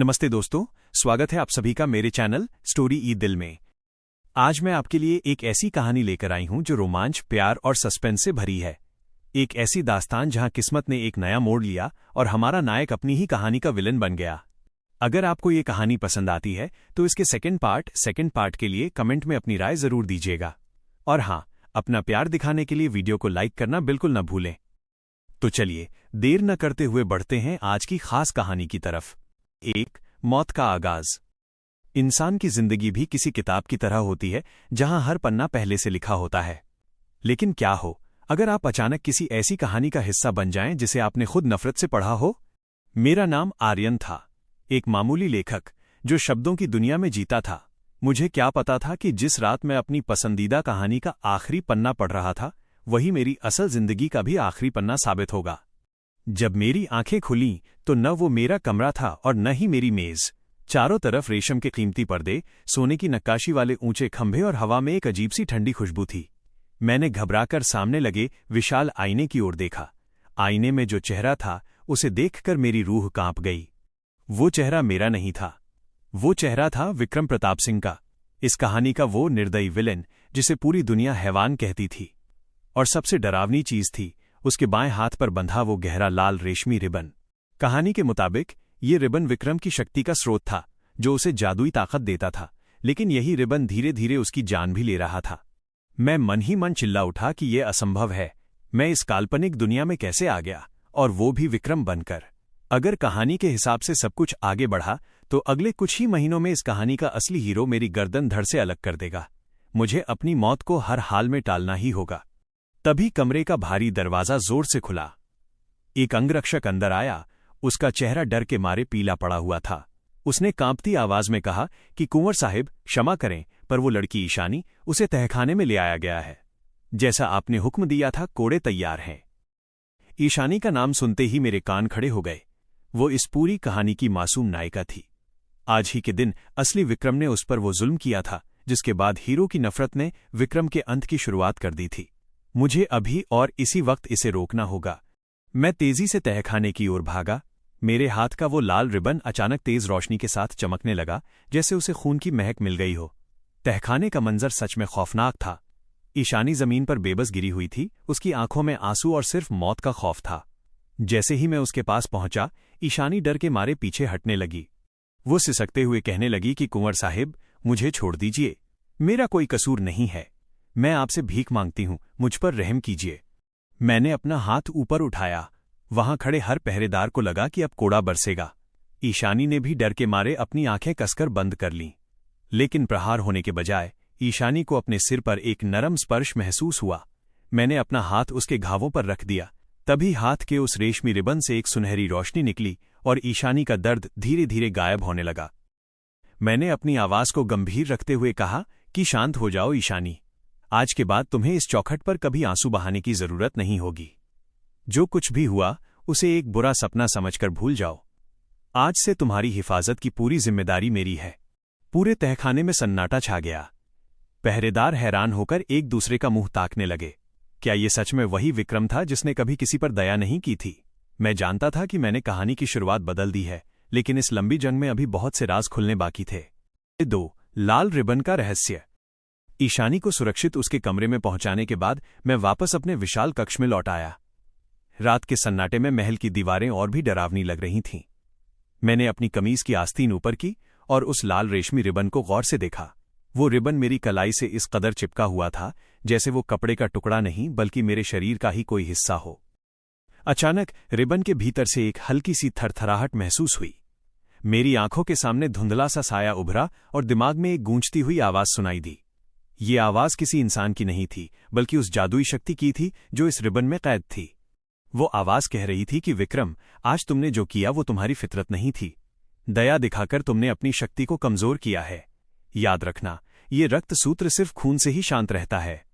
नमस्ते दोस्तों, स्वागत है आप सभी का मेरे चैनल स्टोरी ई दिल में। आज मैं आपके लिए एक ऐसी कहानी लेकर आई हूं जो रोमांच, प्यार और सस्पेंस से भरी है। एक ऐसी दास्तान जहां किस्मत ने एक नया मोड़ लिया और हमारा नायक अपनी ही कहानी का विलन बन गया। अगर आपको ये कहानी पसंद आती है तो इसके सेकंड पार्ट के लिए कमेंट में अपनी राय जरूर दीजिएगा। और हाँ, अपना प्यार दिखाने के लिए वीडियो को लाइक करना बिल्कुल न भूलें। तो चलिए देर न करते हुए बढ़ते हैं आज की खास कहानी की तरफ। एक मौत का आगाज। इंसान की जिंदगी भी किसी किताब की तरह होती है जहां हर पन्ना पहले से लिखा होता है। लेकिन क्या हो अगर आप अचानक किसी ऐसी कहानी का हिस्सा बन जाएं जिसे आपने खुद नफरत से पढ़ा हो। मेरा नाम आर्यन था, एक मामूली लेखक जो शब्दों की दुनिया में जीता था। मुझे क्या पता था कि जिस रात मैं अपनी पसंदीदा कहानी का आखिरी पन्ना पढ़ रहा था वही मेरी असल जिंदगी का भी आखिरी पन्ना साबित होगा। जब मेरी आंखें खुलीं तो न वो मेरा कमरा था और न ही मेरी मेज। चारों तरफ रेशम के कीमती पर्दे, सोने की नक्काशी वाले ऊंचे खंभे और हवा में एक अजीब सी ठंडी खुशबू थी। मैंने घबराकर सामने लगे विशाल आईने की ओर देखा। आईने में जो चेहरा था उसे देखकर मेरी रूह कांप गई। वो चेहरा मेरा नहीं था, वो चेहरा था विक्रम प्रताप सिंह का, इस कहानी का वो निर्दयी विलेन जिसे पूरी दुनिया हैवान कहती थी। और सबसे डरावनी चीज थी उसके बाएं हाथ पर बंधा वो गहरा लाल रेशमी रिबन। कहानी के मुताबिक ये रिबन विक्रम की शक्ति का स्रोत था जो उसे जादुई ताकत देता था, लेकिन यही रिबन धीरे धीरे उसकी जान भी ले रहा था। मैं मन ही मन चिल्ला उठा कि यह असंभव है, मैं इस काल्पनिक दुनिया में कैसे आ गया, और वो भी विक्रम बनकर। अगर कहानी के हिसाब से सब कुछ आगे बढ़ा तो अगले कुछ ही महीनों में इस कहानी का असली हीरो मेरी गर्दन धड़ से अलग कर देगा। मुझे अपनी मौत को हर हाल में टालना ही होगा। तभी कमरे का भारी दरवाजा जोर से खुला। एक अंगरक्षक अंदर आया, उसका चेहरा डर के मारे पीला पड़ा हुआ था। उसने कांपती आवाज में कहा कि कुंवर साहिब क्षमा करें, पर वो लड़की ईशानी, उसे तहखाने में ले आया गया है। जैसा आपने हुक्म दिया था कोड़े तैयार हैं। ईशानी का नाम सुनते ही मेरे कान खड़े हो गए। वो इस पूरी कहानी की मासूम नायिका थी। आज ही के दिन असली विक्रम ने उस पर वो जुल्म किया था जिसके बाद हीरो की नफरत ने विक्रम के अंत की शुरुआत कर दी थी। मुझे अभी और इसी वक्त इसे रोकना होगा। मैं तेजी से तहखाने की ओर भागा। मेरे हाथ का वो लाल रिबन अचानक तेज रोशनी के साथ चमकने लगा, जैसे उसे खून की महक मिल गई हो। तहखाने का मंजर सच में खौफनाक था। ईशानी जमीन पर बेबस गिरी हुई थी, उसकी आंखों में आंसू और सिर्फ मौत का खौफ था। जैसे ही मैं उसके पास पहुंचा, ईशानी डर के मारे पीछे हटने लगी। वो सिसकते हुए कहने लगी कि कुंवर साहिब, मुझे छोड़ दीजिए, मेरा कोई कसूर नहीं है, मैं आपसे भीख मांगती हूं, मुझ पर रहम कीजिए। मैंने अपना हाथ ऊपर उठाया। वहां खड़े हर पहरेदार को लगा कि अब कोड़ा बरसेगा। ईशानी ने भी डर के मारे अपनी आंखें कसकर बंद कर लीं। लेकिन प्रहार होने के बजाय ईशानी को अपने सिर पर एक नरम स्पर्श महसूस हुआ। मैंने अपना हाथ उसके घावों पर रख दिया। तभी हाथ के उस रेशमी रिबन से एक सुनहरी रोशनी निकली और ईशानी का दर्द धीरे धीरे गायब होने लगा। मैंने अपनी आवाज को गंभीर रखते हुए कहा कि शांत हो जाओ ईशानी, आज के बाद तुम्हें इस चौखट पर कभी आंसू बहाने की जरूरत नहीं होगी। जो कुछ भी हुआ उसे एक बुरा सपना समझकर भूल जाओ। आज से तुम्हारी हिफाजत की पूरी जिम्मेदारी मेरी है। पूरे तहखाने में सन्नाटा छा गया। पहरेदार हैरान होकर एक दूसरे का मुंह ताकने लगे। क्या ये सच में वही विक्रम था जिसने कभी किसी पर दया नहीं की थी? मैं जानता था कि मैंने कहानी की शुरुआत बदल दी है, लेकिन इस लंबी जंग में अभी बहुत से राज खुलने बाकी थे। 2 लाल रिबन का रहस्य। ईशानी को सुरक्षित उसके कमरे में पहुंचाने के बाद मैं वापस अपने विशाल कक्ष में लौट आया। रात के सन्नाटे में महल की दीवारें और भी डरावनी लग रही थीं। मैंने अपनी कमीज की आस्तीन ऊपर की और उस लाल रेशमी रिबन को गौर से देखा। वो रिबन मेरी कलाई से इस कदर चिपका हुआ था जैसे वो कपड़े का टुकड़ा नहीं बल्कि मेरे शरीर का ही कोई हिस्सा हो। अचानक रिबन के भीतर से एक हल्की सी थरथराहट महसूस हुई। मेरी आंखों के सामने धुंधला सा साया उभरा और दिमाग में एक गूंजती हुई आवाज सुनाई दी। ये आवाज किसी इंसान की नहीं थी बल्कि उस जादुई शक्ति की थी जो इस रिबन में कैद थी। वो आवाज कह रही थी कि विक्रम, आज तुमने जो किया वो तुम्हारी फितरत नहीं थी। दया दिखाकर तुमने अपनी शक्ति को कमजोर किया है। याद रखना, ये रक्त सूत्र सिर्फ खून से ही शांत रहता है।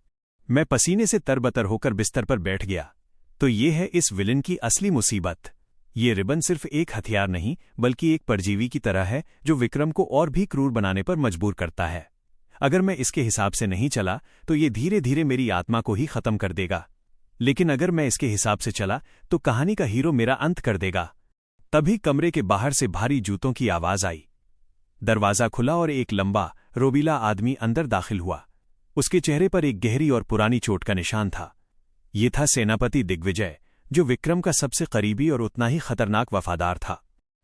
मैं पसीने से तरबतर होकर बिस्तर पर बैठ गया। तो ये है इस विलन की असली मुसीबत। ये रिबन सिर्फ एक हथियार नहीं बल्कि एक परजीवी की तरह है जो विक्रम को और भी क्रूर बनाने पर मजबूर करता है। अगर मैं इसके हिसाब से नहीं चला तो ये धीरे धीरे मेरी आत्मा को ही खत्म कर देगा, लेकिन अगर मैं इसके हिसाब से चला तो कहानी का हीरो मेरा अंत कर देगा। तभी कमरे के बाहर से भारी जूतों की आवाज आई। दरवाजा खुला और एक लंबा, रोबीला आदमी अंदर दाखिल हुआ। उसके चेहरे पर एक गहरी और पुरानी चोट का निशान था। ये था सेनापति दिग्विजय, जो विक्रम का सबसे करीबी और उतना ही खतरनाक वफादार था।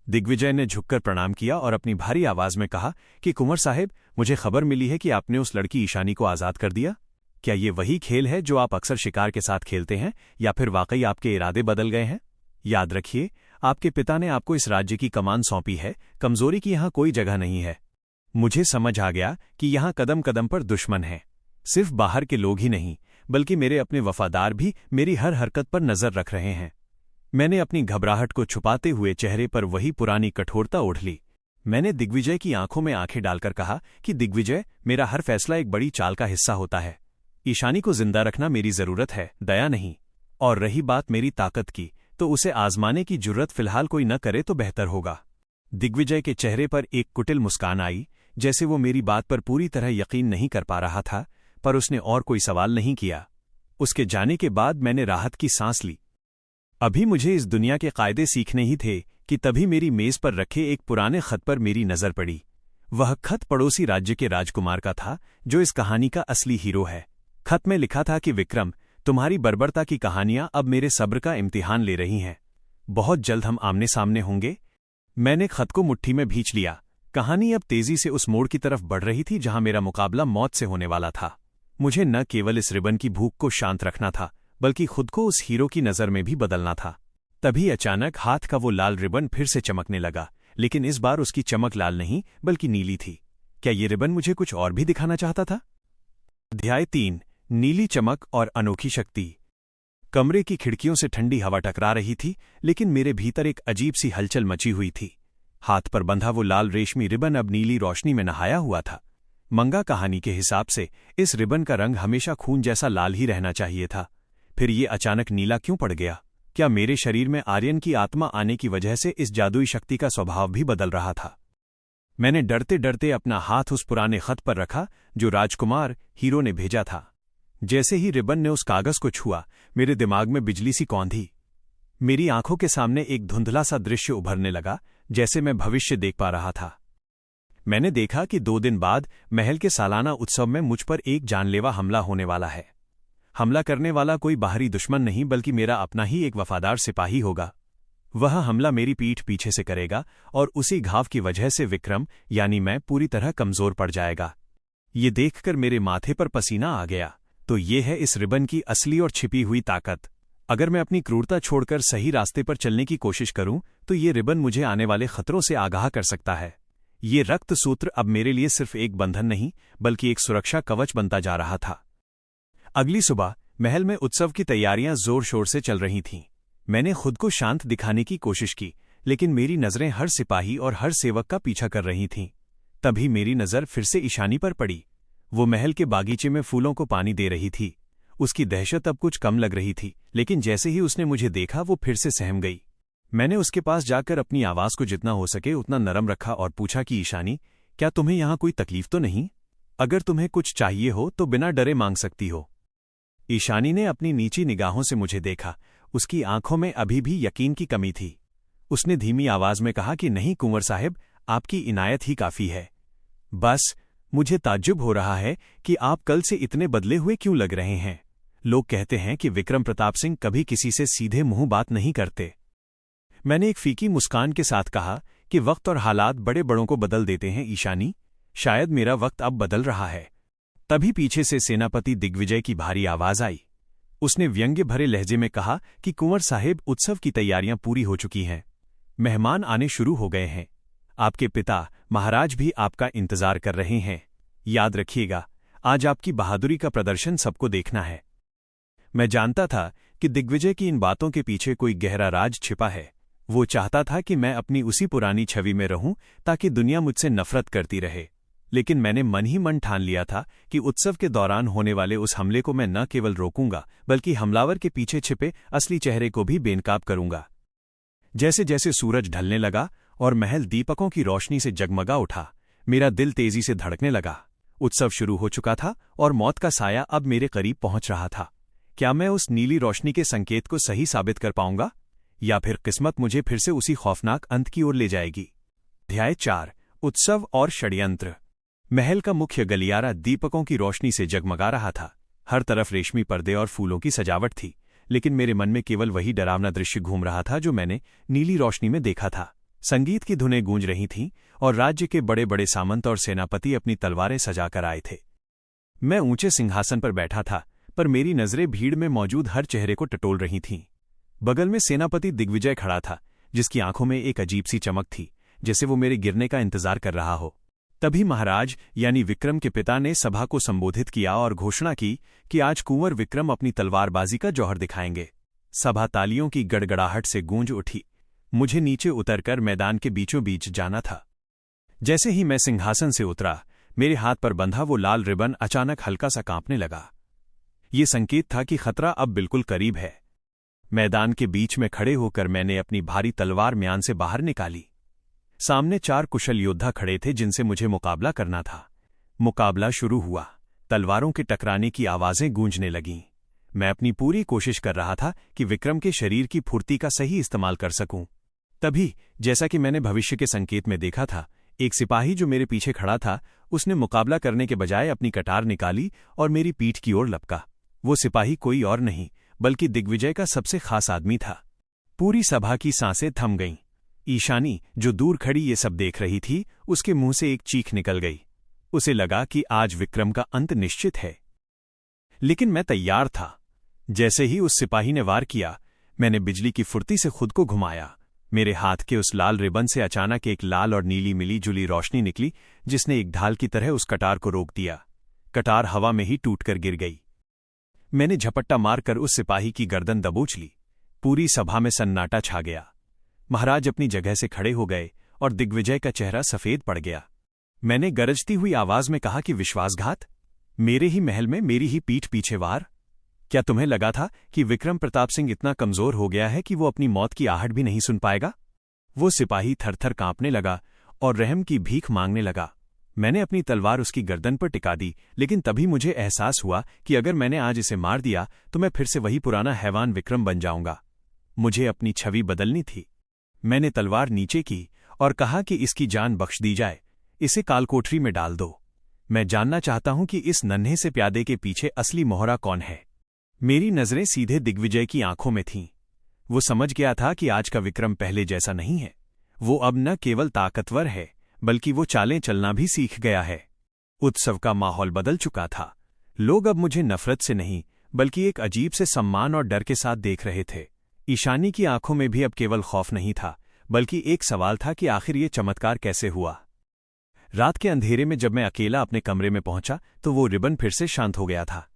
दिग्विजय ने झुककर प्रणाम किया और अपनी भारी आवाज में कहा कि कुंवर साहिब, मुझे खबर मिली है कि आपने उस लड़की ईशानी को आजाद कर दिया। क्या ये वही खेल है जो आप अक्सर शिकार के साथ खेलते हैं, या फिर वाकई आपके इरादे बदल गए हैं? याद रखिए, आपके पिता ने आपको इस राज्य की कमान सौंपी है, कमजोरी की यहां कोई जगह नहीं है। मुझे समझ आ गया कि यहां कदम कदम पर दुश्मन हैं। सिर्फ बाहर के लोग ही नहीं, बल्कि मेरे अपने वफादार भी मेरी हर हरकत पर नजर रख रहे हैं। मैंने अपनी घबराहट को छुपाते हुए चेहरे पर वही पुरानी कठोरता ओढ़ ली। मैंने दिग्विजय की आंखों में आंखें डालकर कहा कि दिग्विजय, मेरा हर फैसला एक बड़ी चाल का हिस्सा होता है। ईशानी को जिंदा रखना मेरी जरूरत है, दया नहीं। और रही बात मेरी ताकत की, तो उसे आजमाने की जुर्रत फिलहाल कोई न करे तो बेहतर होगा। दिग्विजय के चेहरे पर एक कुटिल मुस्कान आई, जैसे वो मेरी बात पर पूरी तरह यकीन नहीं कर पा रहा था, पर उसने और कोई सवाल नहीं किया। उसके जाने के बाद मैंने राहत की सांस ली। अभी मुझे इस दुनिया के कायदे सीखने ही थे कि तभी मेरी मेज पर रखे एक पुराने खत पर मेरी नजर पड़ी। वह खत पड़ोसी राज्य के राजकुमार का था, जो इस कहानी का असली हीरो है। खत में लिखा था कि विक्रम, तुम्हारी बर्बरता की कहानियां अब मेरे सब्र का इम्तिहान ले रही हैं। बहुत जल्द हम आमने सामने होंगे। मैंने खत को मुट्ठी में भींच लिया। कहानी अब तेजी से उस मोड़ की तरफ बढ़ रही थी जहां मेरा मुकाबला मौत से होने वाला था। मुझे न केवल इस रिबन की भूख को शांत रखना था, बल्कि खुद को उस हीरो की नजर में भी बदलना था। तभी अचानक हाथ का वो लाल रिबन फिर से चमकने लगा, लेकिन इस बार उसकी चमक लाल नहीं बल्कि नीली थी। क्या ये रिबन मुझे कुछ और भी दिखाना चाहता था? अध्याय 3, नीली चमक और अनोखी शक्ति। कमरे की खिड़कियों से ठंडी हवा टकरा रही थी, लेकिन मेरे भीतर एक अजीब सी हलचल मची हुई थी। हाथ पर बंधा वो लाल रेशमी रिबन अब नीली रोशनी में नहाया हुआ था। मंगा कहानी के हिसाब से इस रिबन का रंग हमेशा खून जैसा लाल ही रहना चाहिए था। फिर ये अचानक नीला क्यों पड़ गया? क्या मेरे शरीर में आर्यन की आत्मा आने की वजह से इस जादुई शक्ति का स्वभाव भी बदल रहा था? मैंने डरते डरते अपना हाथ उस पुराने खत पर रखा जो राजकुमार हीरो ने भेजा था। जैसे ही रिबन ने उस कागज को छुआ, मेरे दिमाग में बिजली सी कौंधी। मेरी आंखों के सामने एक धुंधला सा दृश्य उभरने लगा, जैसे मैं भविष्य देख पा रहा था। मैंने देखा कि 2 दिन बाद महल के सालाना उत्सव में मुझ पर एक जानलेवा हमला होने वाला है। हमला करने वाला कोई बाहरी दुश्मन नहीं, बल्कि मेरा अपना ही एक वफादार सिपाही होगा। वह हमला मेरी पीठ पीछे से करेगा और उसी घाव की वजह से विक्रम यानी मैं पूरी तरह कमजोर पड़ जाएगा। ये देखकर मेरे माथे पर पसीना आ गया। तो ये है इस रिबन की असली और छिपी हुई ताकत। अगर मैं अपनी क्रूरता छोड़कर सही रास्ते पर चलने की कोशिश करूं, तो ये रिबन मुझे आने वाले खतरों से आगाह कर सकता है। ये रक्त सूत्र अब मेरे लिए सिर्फ एक बंधन नहीं, बल्कि एक सुरक्षा कवच बनता जा रहा था। अगली सुबह महल में उत्सव की तैयारियां जोर शोर से चल रही थीं। मैंने खुद को शांत दिखाने की कोशिश की, लेकिन मेरी नजरें हर सिपाही और हर सेवक का पीछा कर रही थीं। तभी मेरी नजर फिर से ईशानी पर पड़ी। वो महल के बागीचे में फूलों को पानी दे रही थी। उसकी दहशत अब कुछ कम लग रही थी, लेकिन जैसे ही उसने मुझे देखा, वो फिर से सहम गई। मैंने उसके पास जाकर अपनी आवाज को जितना हो सके उतना नरम रखा और पूछा कि ईशानी, क्या तुम्हें यहां कोई तकलीफ तो नहीं? अगर तुम्हें कुछ चाहिए हो तो बिना डरे मांग सकती हो। ईशानी ने अपनी नीची निगाहों से मुझे देखा। उसकी आंखों में अभी भी यकीन की कमी थी। उसने धीमी आवाज में कहा कि नहीं कुंवर साहिब, आपकी इनायत ही काफी है। बस मुझे ताज्जुब हो रहा है कि आप कल से इतने बदले हुए क्यों लग रहे हैं। लोग कहते हैं कि विक्रम प्रताप सिंह कभी किसी से सीधे मुंह बात नहीं करते। मैंने एक फीकी मुस्कान के साथ कहा कि वक्त और हालात बड़े बड़ों को बदल देते हैं ईशानी, शायद मेरा वक्त अब बदल रहा है। तभी पीछे से सेनापति दिग्विजय की भारी आवाज आई। उसने व्यंग्य भरे लहजे में कहा कि कुंवर साहिब, उत्सव की तैयारियां पूरी हो चुकी हैं। मेहमान आने शुरू हो गए हैं। आपके पिता महाराज भी आपका इंतजार कर रहे हैं। याद रखिएगा, आज आपकी बहादुरी का प्रदर्शन सबको देखना है। मैं जानता था कि दिग्विजय की इन बातों के पीछे कोई गहरा राज छिपा है। वो चाहता था कि मैं अपनी उसी पुरानी छवि में रहूं, ताकि दुनिया मुझसे नफरत करती रहे। लेकिन मैंने मन ही मन ठान लिया था कि उत्सव के दौरान होने वाले उस हमले को मैं न केवल रोकूंगा, बल्कि हमलावर के पीछे छिपे असली चेहरे को भी बेनकाब करूंगा। जैसे जैसे सूरज ढलने लगा और महल दीपकों की रोशनी से जगमगा उठा, मेरा दिल तेजी से धड़कने लगा। उत्सव शुरू हो चुका था और मौत का साया अब मेरे करीब पहुंच रहा था। क्या मैं उस नीली रोशनी के संकेत को सही साबित कर पाऊंगा, या फिर किस्मत मुझे फिर से उसी खौफनाक अंत की ओर ले जाएगी। अध्याय 4 उत्सव और षड्यंत्र। महल का मुख्य गलियारा दीपकों की रोशनी से जगमगा रहा था। हर तरफ रेशमी पर्दे और फूलों की सजावट थी, लेकिन मेरे मन में केवल वही डरावना दृश्य घूम रहा था जो मैंने नीली रोशनी में देखा था। संगीत की धुनें गूंज रही थीं और राज्य के बड़े बड़े सामंत और सेनापति अपनी तलवारें सजाकर आए थे। मैं ऊंचे सिंहासन पर बैठा था, पर मेरी नजरें भीड़ में मौजूद हर चेहरे को टटोल रही थीं। बगल में सेनापति दिग्विजय खड़ा था, जिसकी आंखों में एक अजीब सी चमक थी, जैसे वो मेरे गिरने का इंतजार कर रहा हो। तभी महाराज यानी विक्रम के पिता ने सभा को संबोधित किया और घोषणा की कि आज कुंवर विक्रम अपनी तलवारबाजी का जौहर दिखाएंगे। सभा तालियों की गड़गड़ाहट से गूंज उठी। मुझे नीचे उतरकर मैदान के बीचों बीच जाना था। जैसे ही मैं सिंहासन से उतरा, मेरे हाथ पर बंधा वो लाल रिबन अचानक हल्का सा कांपने लगा। ये संकेत था कि खतरा अब बिल्कुल करीब है। मैदान के बीच में खड़े होकर मैंने अपनी भारी तलवार म्यान से बाहर निकाली। सामने 4 कुशल योद्धा खड़े थे जिनसे मुझे मुकाबला करना था। मुकाबला शुरू हुआ। तलवारों के टकराने की आवाजें गूंजने लगीं। मैं अपनी पूरी कोशिश कर रहा था कि विक्रम के शरीर की फुर्ती का सही इस्तेमाल कर सकूं। तभी, जैसा कि मैंने भविष्य के संकेत में देखा था, एक सिपाही जो मेरे पीछे खड़ा था, उसने मुकाबला करने के बजाय अपनी कटार निकाली और मेरी पीठ की ओर लपका। वो सिपाही कोई और नहीं बल्कि दिग्विजय का सबसे खास आदमी था। पूरी सभा की सांसें थम गईं। ईशानी, जो दूर खड़ी ये सब देख रही थी, उसके मुंह से एक चीख निकल गई। उसे लगा कि आज विक्रम का अंत निश्चित है। लेकिन मैं तैयार था। जैसे ही उस सिपाही ने वार किया, मैंने बिजली की फुर्ती से खुद को घुमाया। मेरे हाथ के उस लाल रिबन से अचानक एक लाल और नीली मिली जुली रोशनी निकली, जिसने एक ढाल की तरह उस कटार को रोक दिया। कटार हवा में ही टूटकर गिर गई। मैंने झपट्टा मारकर उस सिपाही की गर्दन दबोच ली। पूरी सभा में सन्नाटा छा गया। महाराज अपनी जगह से खड़े हो गए और दिग्विजय का चेहरा सफेद पड़ गया। मैंने गरजती हुई आवाज में कहा कि विश्वासघात? मेरे ही महल में मेरी ही पीठ पीछे वार? क्या तुम्हें लगा था कि विक्रम प्रताप सिंह इतना कमजोर हो गया है कि वो अपनी मौत की आहट भी नहीं सुन पाएगा? वो सिपाही थरथर कांपने लगा और रहम की भीख मांगने लगा। मैंने अपनी तलवार उसकी गर्दन पर टिका दी, लेकिन तभी मुझे एहसास हुआ कि अगर मैंने आज इसे मार दिया तो मैं फिर से वही पुराना हैवान विक्रम बन जाऊंगा। मुझे अपनी छवि बदलनी थी। मैंने तलवार नीचे की और कहा कि इसकी जान बख्श दी जाए, इसे कालकोठरी में डाल दो। मैं जानना चाहता हूं कि इस नन्हे से प्यादे के पीछे असली मोहरा कौन है। मेरी नजरें सीधे दिग्विजय की आंखों में थीं। वो समझ गया था कि आज का विक्रम पहले जैसा नहीं है। वो अब न केवल ताकतवर है, बल्कि वो चालें चलना भी सीख गया है। उत्सव का माहौल बदल चुका था। लोग अब मुझे नफरत से नहीं, बल्कि एक अजीब से सम्मान और डर के साथ देख रहे थे। ईशानी की आंखों में भी अब केवल खौफ नहीं था, बल्कि एक सवाल था कि आखिर ये चमत्कार कैसे हुआ। रात के अंधेरे में जब मैं अकेला अपने कमरे में पहुंचा तो वो रिबन फिर से शांत हो गया था।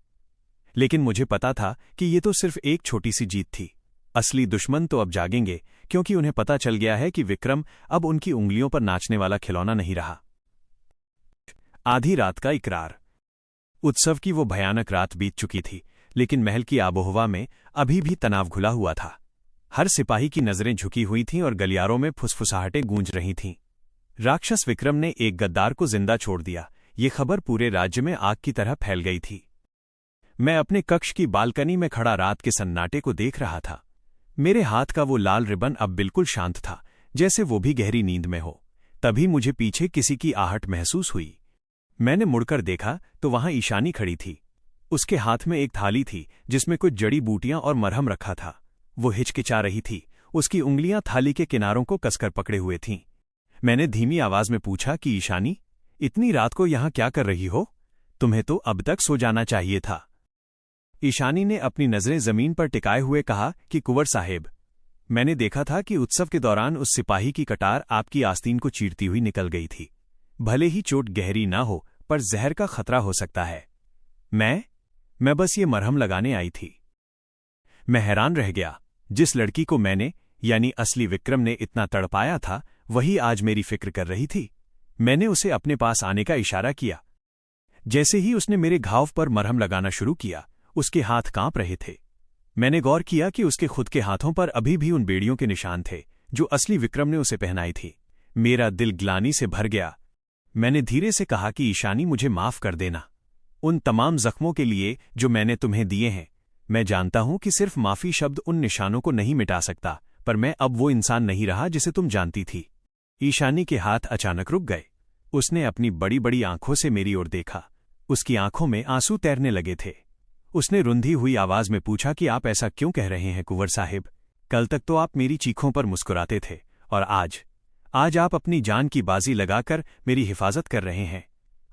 लेकिन मुझे पता था कि ये तो सिर्फ एक छोटी सी जीत थी। असली दुश्मन तो अब जागेंगे, क्योंकि उन्हें पता चल गया है कि विक्रम अब उनकी उंगलियों पर नाचने वाला खिलौना नहीं रहा। आधी रात का इकरार। उत्सव की वो भयानक रात बीत चुकी थी, लेकिन महल की आबोहवा में अभी भी तनाव घुला हुआ था। हर सिपाही की नजरें झुकी हुई थीं और गलियारों में फुसफुसाहटें गूंज रही थीं। राक्षस विक्रम ने एक गद्दार को जिंदा छोड़ दिया, ये खबर पूरे राज्य में आग की तरह फैल गई थी। मैं अपने कक्ष की बालकनी में खड़ा रात के सन्नाटे को देख रहा था। मेरे हाथ का वो लाल रिबन अब बिल्कुल शांत था, जैसे वो भी गहरी नींद में हो। तभी मुझे पीछे किसी की आहट महसूस हुई। मैंने मुड़कर देखा तो वहां ईशानी खड़ी थी। उसके हाथ में एक थाली थी जिसमें कुछ जड़ी बूटियां और मरहम रखा था। वो हिचकिचा रही थी। उसकी उंगलियां थाली के किनारों को कसकर पकड़े हुए थीं। मैंने धीमी आवाज में पूछा कि ईशानी, इतनी रात को यहां क्या कर रही हो? तुम्हें तो अब तक सो जाना चाहिए था। ईशानी ने अपनी नजरें जमीन पर टिकाए हुए कहा कि कुंवर साहेब, मैंने देखा था कि उत्सव के दौरान उस सिपाही की कटार आपकी आस्तीन को चीरती हुई निकल गई थी। भले ही चोट गहरी ना हो, पर जहर का खतरा हो सकता है। मैं बस ये मरहम लगाने आई थी। मैं हैरान रह गया। जिस लड़की को मैंने यानी असली विक्रम ने इतना तड़पाया था, वही आज मेरी फिक्र कर रही थी। मैंने उसे अपने पास आने का इशारा किया। जैसे ही उसने मेरे घाव पर मरहम लगाना शुरू किया, उसके हाथ कांप रहे थे। मैंने गौर किया कि उसके खुद के हाथों पर अभी भी उन बेड़ियों के निशान थे जो असली विक्रम ने उसे पहनाई थी। मेरा दिल ग्लानि से भर गया। मैंने धीरे से कहा कि ईशानी, मुझे माफ कर देना उन तमाम जख्मों के लिए जो मैंने तुम्हें दिए हैं। मैं जानता हूं कि सिर्फ माफी शब्द उन निशानों को नहीं मिटा सकता, पर मैं अब वो इंसान नहीं रहा जिसे तुम जानती थी। ईशानी के हाथ अचानक रुक गए। उसने अपनी बड़ी बड़ी आंखों से मेरी ओर देखा। उसकी आंखों में आंसू तैरने लगे थे। उसने रुंधी हुई आवाज में पूछा कि आप ऐसा क्यों कह रहे हैं कुंवर साहिब? कल तक तो आप मेरी चीखों पर मुस्कुराते थे, और आज आप अपनी जान की बाजी लगाकर मेरी हिफाजत कर रहे हैं।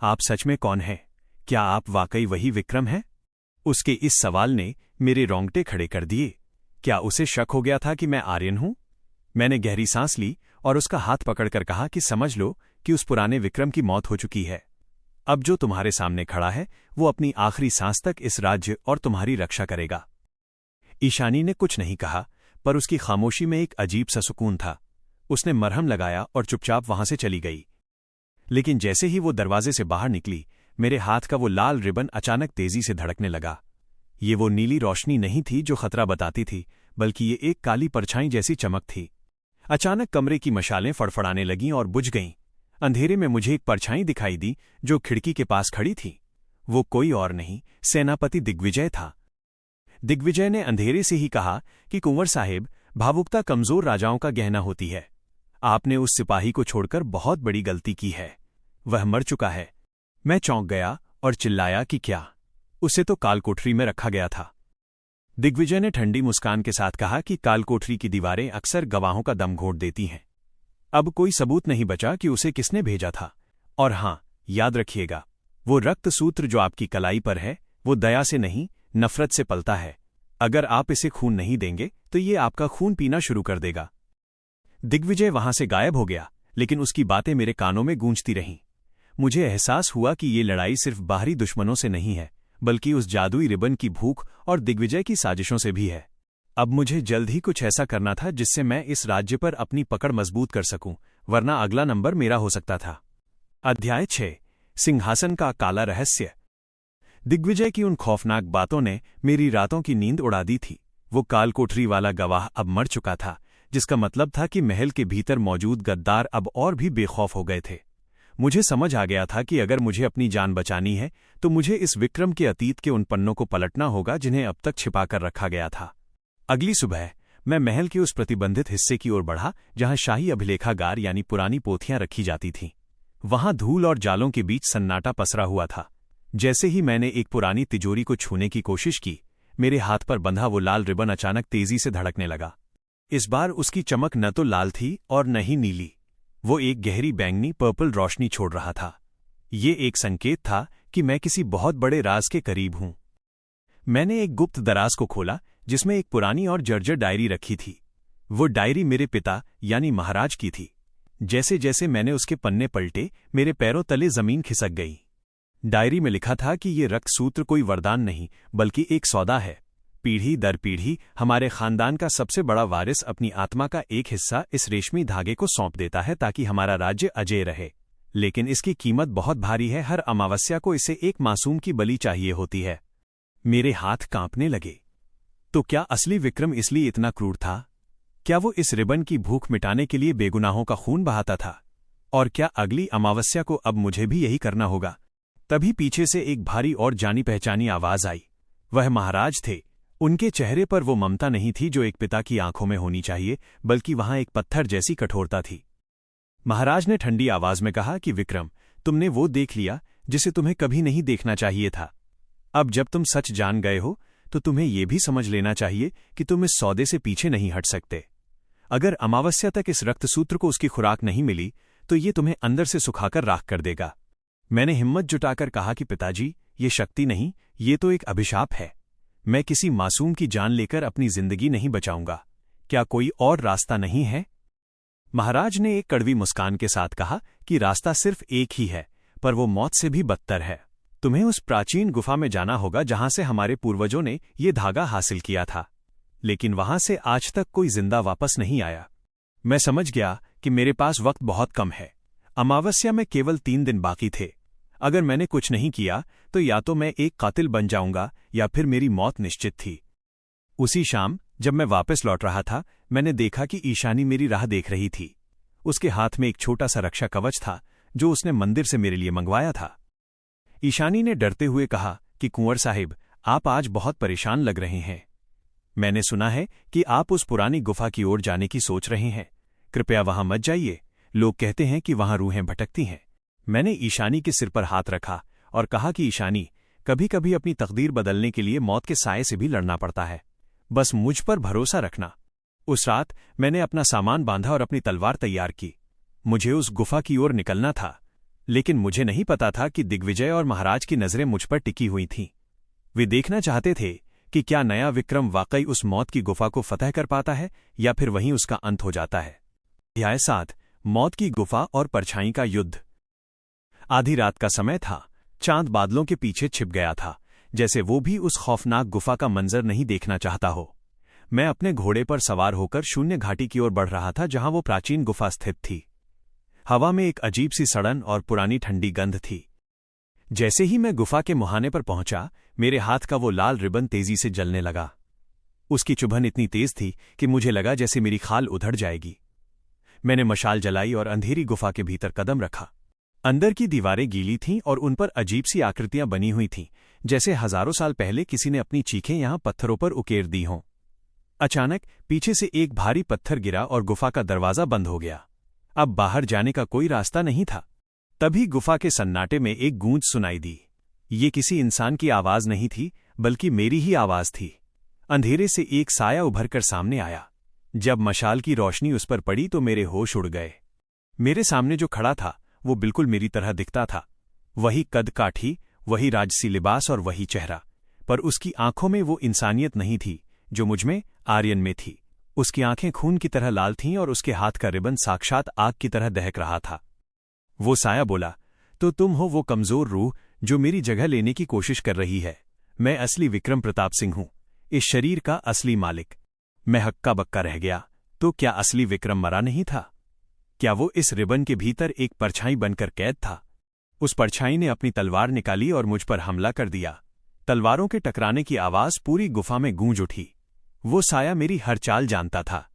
आप सच में कौन हैं? क्या आप वाकई वही विक्रम हैं? उसके इस सवाल ने मेरे रोंगटे खड़े कर दिए। क्या उसे शक हो गया था कि मैं आर्यन हूं? मैंने गहरी सांस ली और उसका हाथ पकड़कर कहा कि समझ लो कि उस पुराने विक्रम की मौत हो चुकी है। अब जो तुम्हारे सामने खड़ा है वो अपनी आखिरी सांस तक इस राज्य और तुम्हारी रक्षा करेगा। ईशानी ने कुछ नहीं कहा, पर उसकी खामोशी में एक अजीब सा सुकून था। उसने मरहम लगाया और चुपचाप वहां से चली गई। लेकिन जैसे ही वो दरवाजे से बाहर निकली, मेरे हाथ का वो लाल रिबन अचानक तेजी से धड़कने लगा। ये वो नीली रोशनी नहीं थी जो खतरा बताती थी, बल्कि ये एक काली परछाई जैसी चमक थी। अचानक कमरे की मशालें फड़फड़ाने लगीं और बुझ गईं। अंधेरे में मुझे एक परछाई दिखाई दी जो खिड़की के पास खड़ी थी। वो कोई और नहीं, सेनापति दिग्विजय था। दिग्विजय ने अंधेरे से ही कहा कि कुंवर साहिब, भावुकता कमजोर राजाओं का गहना होती है। आपने उस सिपाही को छोड़कर बहुत बड़ी गलती की है। वह मर चुका है। मैं चौंक गया और चिल्लाया कि क्या? उसे तो कालकोठरी में रखा गया था। दिग्विजय ने ठंडी मुस्कान के साथ कहा कि कालकोठरी की दीवारें अक्सर गवाहों का दम घोट देती हैं। अब कोई सबूत नहीं बचा कि उसे किसने भेजा था। और हां, याद रखिएगा, वो रक्त सूत्र जो आपकी कलाई पर है, वो दया से नहीं, नफरत से पलता है। अगर आप इसे खून नहीं देंगे तो ये आपका खून पीना शुरू कर देगा। दिग्विजय वहां से गायब हो गया, लेकिन उसकी बातें मेरे कानों में गूंजती रहीं। मुझे एहसास हुआ कि ये लड़ाई सिर्फ बाहरी दुश्मनों से नहीं है, बल्कि उस जादुई रिबन की भूख और दिग्विजय की साजिशों से भी है। अब मुझे जल्द ही कुछ ऐसा करना था जिससे मैं इस राज्य पर अपनी पकड़ मजबूत कर सकूं, वरना अगला नंबर मेरा हो सकता था। अध्याय 6, सिंहासन का काला रहस्य। दिग्विजय की उन खौफनाक बातों ने मेरी रातों की नींद उड़ा दी थी। वो कालकोठरी वाला गवाह अब मर चुका था, जिसका मतलब था कि महल के भीतर मौजूद गद्दार अब और भी बेखौफ हो गए थे। मुझे समझ आ गया था कि अगर मुझे अपनी जान बचानी है तो मुझे इस विक्रम के अतीत के उन पन्नों को पलटना होगा जिन्हें अब तक छिपाकर रखा गया था। अगली सुबह मैं महल के उस प्रतिबंधित हिस्से की ओर बढ़ा जहां शाही अभिलेखागार यानी पुरानी पोथियां रखी जाती थीं। वहां धूल और जालों के बीच सन्नाटा पसरा हुआ था। जैसे ही मैंने एक पुरानी तिजोरी को छूने की कोशिश की, मेरे हाथ पर बंधा वो लाल रिबन अचानक तेजी से धड़कने लगा। इस बार उसकी चमक न तो लाल थी और न ही नीली। वो एक गहरी बैंगनी पर्पल रोशनी छोड़ रहा था। ये एक संकेत था कि मैं किसी बहुत बड़े राज के करीब हूं। मैंने एक गुप्त दराज को खोला जिसमें एक पुरानी और जर्जर डायरी रखी थी। वो डायरी मेरे पिता यानी महाराज की थी। जैसे जैसे मैंने उसके पन्ने पलटे, मेरे पैरों तले जमीन खिसक गई। डायरी में लिखा था कि ये रक्तसूत्र कोई वरदान नहीं, बल्कि एक सौदा है। पीढ़ी दर पीढ़ी हमारे खानदान का सबसे बड़ा वारिस अपनी आत्मा का एक हिस्सा इस रेशमी धागे को सौंप देता है ताकि हमारा राज्य अजेय रहे। लेकिन इसकी कीमत बहुत भारी है। हर अमावस्या को इसे एक मासूम की बलि चाहिए होती है। मेरे हाथ कांपने लगे। तो क्या असली विक्रम इसलिए इतना क्रूर था? क्या वो इस रिबन की भूख मिटाने के लिए बेगुनाहों का खून बहाता था? और क्या अगली अमावस्या को अब मुझे भी यही करना होगा? तभी पीछे से एक भारी और जानी पहचानी आवाज आई। वह महाराज थे। उनके चेहरे पर वो ममता नहीं थी जो एक पिता की आंखों में होनी चाहिए, बल्कि वहां एक पत्थर जैसी कठोरता थी। महाराज ने ठंडी आवाज में कहा कि विक्रम, तुमने वो देख लिया जिसे तुम्हें कभी नहीं देखना चाहिए था। अब जब तुम सच जान गए हो तो तुम्हें यह भी समझ लेना चाहिए कि तुम इस सौदे से पीछे नहीं हट सकते। अगर अमावस्या तक इस रक्तसूत्र को उसकी खुराक नहीं मिली तो ये तुम्हें अंदर से सुखाकर राख कर देगा। मैंने हिम्मत जुटाकर कहा कि पिताजी, ये शक्ति नहीं, ये तो एक अभिशाप है। मैं किसी मासूम की जान लेकर अपनी जिंदगी नहीं बचाऊंगा। क्या कोई और रास्ता नहीं है? महाराज ने एक कड़वी मुस्कान के साथ कहा कि रास्ता सिर्फ एक ही है, पर वो मौत से भी बदतर है। तुम्हें उस प्राचीन गुफा में जाना होगा जहां से हमारे पूर्वजों ने ये धागा हासिल किया था, लेकिन वहां से आज तक कोई जिंदा वापस नहीं आया। मैं समझ गया कि मेरे पास वक्त बहुत कम है। अमावस्या में केवल 3 दिन बाकी थे। अगर मैंने कुछ नहीं किया तो या तो मैं एक कातिल बन जाऊंगा या फिर मेरी मौत निश्चित थी। उसी शाम जब मैं वापस लौट रहा था, मैंने देखा कि ईशानी मेरी राह देख रही थी। उसके हाथ में एक छोटा सा रक्षा कवच था जो उसने मंदिर से मेरे लिए मंगवाया था। ईशानी ने डरते हुए कहा कि कुंवर साहिब, आप आज बहुत परेशान लग रहे हैं। मैंने सुना है कि आप उस पुरानी गुफा की ओर जाने की सोच रहे हैं। कृपया वहां मत जाइए। लोग कहते हैं कि वहां रूहें भटकती हैं। मैंने ईशानी के सिर पर हाथ रखा और कहा कि ईशानी, कभी कभी अपनी तकदीर बदलने के लिए मौत के साए से भी लड़ना पड़ता है। बस मुझ पर भरोसा रखना। उस रात मैंने अपना सामान बांधा और अपनी तलवार तैयार की। मुझे उस गुफा की ओर निकलना था, लेकिन मुझे नहीं पता था कि दिग्विजय और महाराज की नजरें मुझ पर टिकी हुई थीं। वे देखना चाहते थे कि क्या नया विक्रम वाकई उस मौत की गुफा को फतह कर पाता है या फिर वहीं उसका अंत हो जाता है। अध्याय 7, मौत की गुफा और परछाई का युद्ध। आधी रात का समय था। चांद बादलों के पीछे छिप गया था, जैसे वो भी उस खौफनाक गुफा का मंजर नहीं देखना चाहता हो। मैं अपने घोड़े पर सवार होकर शून्य घाटी की ओर बढ़ रहा था, जहां वो प्राचीन गुफा स्थित थी। हवा में एक अजीब सी सड़न और पुरानी ठंडी गंध थी। जैसे ही मैं गुफा के मुहाने पर पहुंचा, मेरे हाथ का वो लाल रिबन तेजी से जलने लगा। उसकी चुभन इतनी तेज थी कि मुझे लगा जैसे मेरी खाल उधड़ जाएगी। मैंने मशाल जलाई और अंधेरी गुफा के भीतर कदम रखा। अंदर की दीवारें गीली थीं और उन पर अजीब सी आकृतियां बनी हुई थीं, जैसे हजारों साल पहले किसी ने अपनी चीखें यहां पत्थरों पर उकेर दी हों। अचानक पीछे से एक भारी पत्थर गिरा और गुफा का दरवाजा बंद हो गया। अब बाहर जाने का कोई रास्ता नहीं था। तभी गुफा के सन्नाटे में एक गूंज सुनाई दी। ये किसी इंसान की आवाज नहीं थी, बल्कि मेरी ही आवाज थी। अंधेरे से एक साया उभर कर सामने आया। जब मशाल की रोशनी उस पर पड़ी तो मेरे होश उड़ गए। मेरे सामने जो खड़ा था वो बिल्कुल मेरी तरह दिखता था। वही कद काठी, वही राजसी लिबास और वही चेहरा, पर उसकी आंखों में वो इंसानियत नहीं थी जो मुझमें आर्यन में थी। उसकी आंखें खून की तरह लाल थीं और उसके हाथ का रिबन साक्षात आग की तरह दहक रहा था। वो साया बोला, तो तुम हो वो कमजोर रूह जो मेरी जगह लेने की कोशिश कर रही है। मैं असली विक्रम प्रताप सिंह हूं, इस शरीर का असली मालिक। मैं हक्का बक्का रह गया। तो क्या असली विक्रम मरा नहीं था? क्या वो इस रिबन के भीतर एक परछाई बनकर कैद था? उस परछाई ने अपनी तलवार निकाली और मुझ पर हमला कर दिया। तलवारों के टकराने की आवाज पूरी गुफा में गूंज उठी। वो साया मेरी हर चाल जानता था।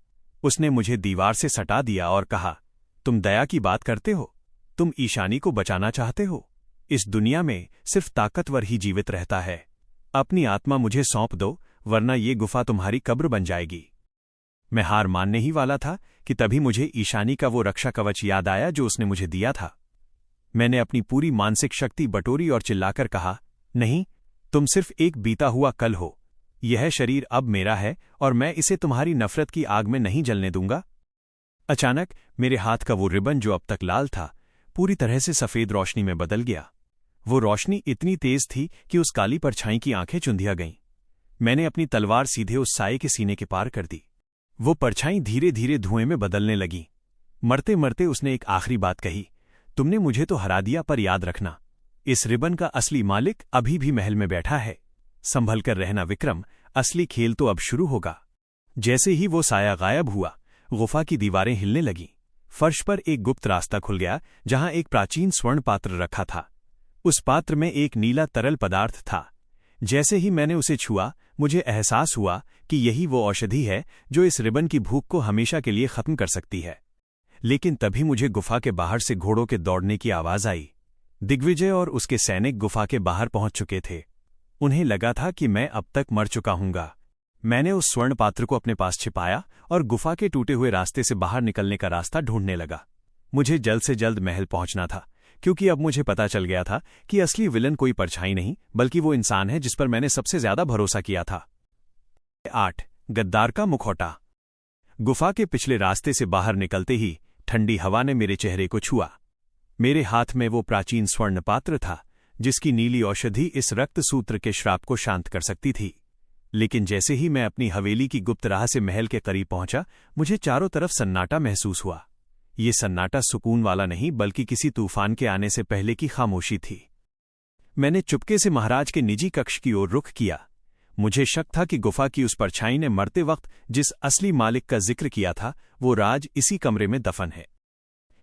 उसने मुझे दीवार से सटा दिया और कहा, तुम दया की बात करते हो? तुम ईशानी को बचाना चाहते हो? इस दुनिया में सिर्फ ताकतवर ही जीवित रहता है। अपनी आत्मा मुझे सौंप दो, वरना ये गुफा तुम्हारी कब्र बन जाएगी। मैं हार मानने ही वाला था कि तभी मुझे ईशानी का वो रक्षा कवच याद आया जो उसने मुझे दिया था। मैंने अपनी पूरी मानसिक शक्ति बटोरी और चिल्लाकर कहा, नहीं, तुम सिर्फ एक बीता हुआ कल हो। यह शरीर अब मेरा है और मैं इसे तुम्हारी नफरत की आग में नहीं जलने दूंगा। अचानक मेरे हाथ का वो रिबन जो अब तक लाल था, पूरी तरह से सफेद रोशनी में बदल गया। वो रोशनी इतनी तेज थी कि उस काली परछाई की आंखें चुंधिया गईं। मैंने अपनी तलवार सीधे उस साये के सीने के पार कर दी। वो परछाई धीरे धीरे धुएं में बदलने लगी। मरते मरते उसने एक आखिरी बात कही, तुमने मुझे तो हरा दिया, पर याद रखना, इस रिबन का असली मालिक अभी भी महल में बैठा है। संभल कर रहना विक्रम, असली खेल तो अब शुरू होगा। जैसे ही वो साया गायब हुआ, गुफा की दीवारें हिलने लगीं। फर्श पर एक गुप्त रास्ता खुल गया, जहां एक प्राचीन स्वर्ण पात्र रखा था। उस पात्र में एक नीला तरल पदार्थ था। जैसे ही मैंने उसे छुआ, मुझे एहसास हुआ कि यही वो औषधि है जो इस रिबन की भूख को हमेशा के लिए खत्म कर सकती है। लेकिन तभी मुझे गुफा के बाहर से घोड़ों के दौड़ने की आवाज आई। दिग्विजय और उसके सैनिक गुफा के बाहर पहुंच चुके थे। उन्हें लगा था कि मैं अब तक मर चुका हूंगा। मैंने उस स्वर्ण पात्र को अपने पास छिपाया और गुफा के टूटे हुए रास्ते से बाहर निकलने का रास्ता ढूंढने लगा। मुझे जल्द से जल्द महल पहुंचना था, क्योंकि अब मुझे पता चल गया था कि असली विलन कोई परछाई नहीं, बल्कि वो इंसान है जिस पर मैंने सबसे ज्यादा भरोसा किया था। 8. गद्दार का मुखौटा। गुफा के पिछले रास्ते से बाहर निकलते ही ठंडी हवा ने मेरे चेहरे को छुआ। मेरे हाथ में वो प्राचीन स्वर्ण पात्र था, जिसकी नीली औषधि इस रक्त सूत्र के श्राप को शांत कर सकती थी। लेकिन जैसे ही मैं अपनी हवेली की गुप्त राह से महल के करीब पहुंचा, मुझे चारों तरफ सन्नाटा महसूस हुआ। ये सन्नाटा सुकून वाला नहीं, बल्कि किसी तूफान के आने से पहले की खामोशी थी। मैंने चुपके से महाराज के निजी कक्ष की ओर रुख किया। मुझे शक था कि गुफा की उस परछाई ने मरते वक्त जिस असली मालिक का जिक्र किया था, वो राज इसी कमरे में दफन है।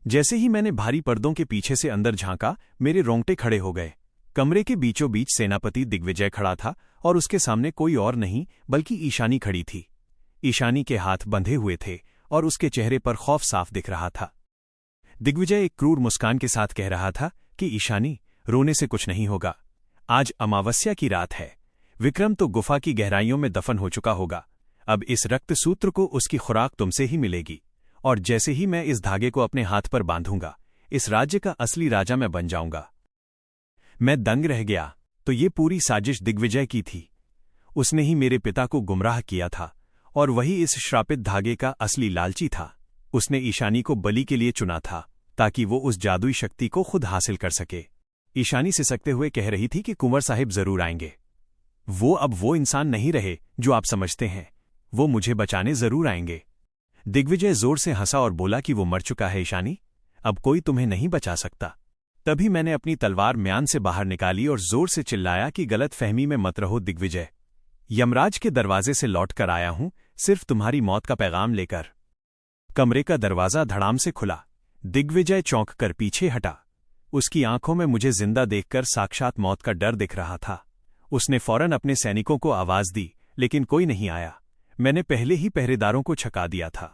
जैसे ही मैंने भारी पर्दों के पीछे से अंदर झांका, मेरे रोंगटे खड़े हो गए। कमरे के बीचों बीच सेनापति दिग्विजय खड़ा था और उसके सामने कोई और नहीं बल्कि ईशानी खड़ी थी। ईशानी के हाथ बंधे हुए थे और उसके चेहरे पर खौफ साफ दिख रहा था। दिग्विजय एक क्रूर मुस्कान के साथ कह रहा था कि ईशानी, रोने से कुछ नहीं होगा। आज अमावस्या की रात है। विक्रम तो गुफा की गहराइयों में दफन हो चुका होगा। अब इस रक्त सूत्र को उसकी खुराक तुमसे ही मिलेगी, और जैसे ही मैं इस धागे को अपने हाथ पर बांधूंगा, इस राज्य का असली राजा मैं बन जाऊंगा। मैं दंग रह गया। तो ये पूरी साजिश दिग्विजय की थी। उसने ही मेरे पिता को गुमराह किया था, और वही इस श्रापित धागे का असली लालची था। उसने ईशानी को बलि के लिए चुना था, ताकि वो उस जादुई शक्ति को खुद हासिल कर सके। ईशानी सिसकते हुए कह रही थी कि कुंवर साहिब जरूर आएंगे। वो अब वो इंसान नहीं रहे जो आप समझते हैं। वो मुझे बचाने जरूर आएंगे। दिग्विजय जोर से हंसा और बोला कि वो मर चुका है ईशानी, अब कोई तुम्हें नहीं बचा सकता। तभी मैंने अपनी तलवार म्यान से बाहर निकाली और जोर से चिल्लाया कि गलत फहमी में मत रहो दिग्विजय। यमराज के दरवाजे से लौटकर आया हूं, सिर्फ तुम्हारी मौत का पैगाम लेकर। कमरे का दरवाजा धड़ाम से खुला। दिग्विजय चौंक कर पीछे हटा। उसकी आंखों में मुझे जिंदा देखकर साक्षात मौत का डर दिख रहा था। उसने फौरन अपने सैनिकों को आवाज दी, लेकिन कोई नहीं आया। मैंने पहले ही पहरेदारों को छका दिया था।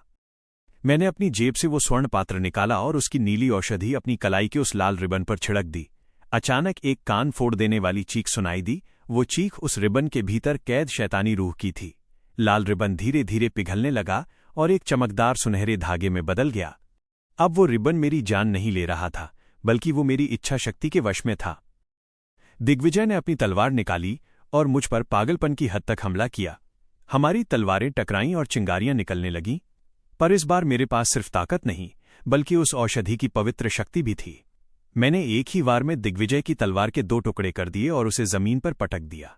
मैंने अपनी जेब से वो स्वर्ण पात्र निकाला और उसकी नीली औषधि अपनी कलाई के उस लाल रिबन पर छिड़क दी। अचानक एक कान फोड़ देने वाली चीख सुनाई दी। वो चीख उस रिबन के भीतर कैद शैतानी रूह की थी। लाल रिबन धीरे धीरे पिघलने लगा और एक चमकदार सुनहरे धागे में बदल गया। अब वो रिबन मेरी जान नहीं ले रहा था, बल्कि वो मेरी इच्छा शक्ति के वश में था। दिग्विजय ने अपनी तलवार निकाली और मुझ पर पागलपन की हद तक हमला किया। हमारी तलवारें टकराईं और चिंगारियां निकलने लगीं, पर इस बार मेरे पास सिर्फ ताकत नहीं, बल्कि उस औषधि की पवित्र शक्ति भी थी। मैंने एक ही वार में दिग्विजय की तलवार के 2 टुकड़े कर दिए और उसे जमीन पर पटक दिया।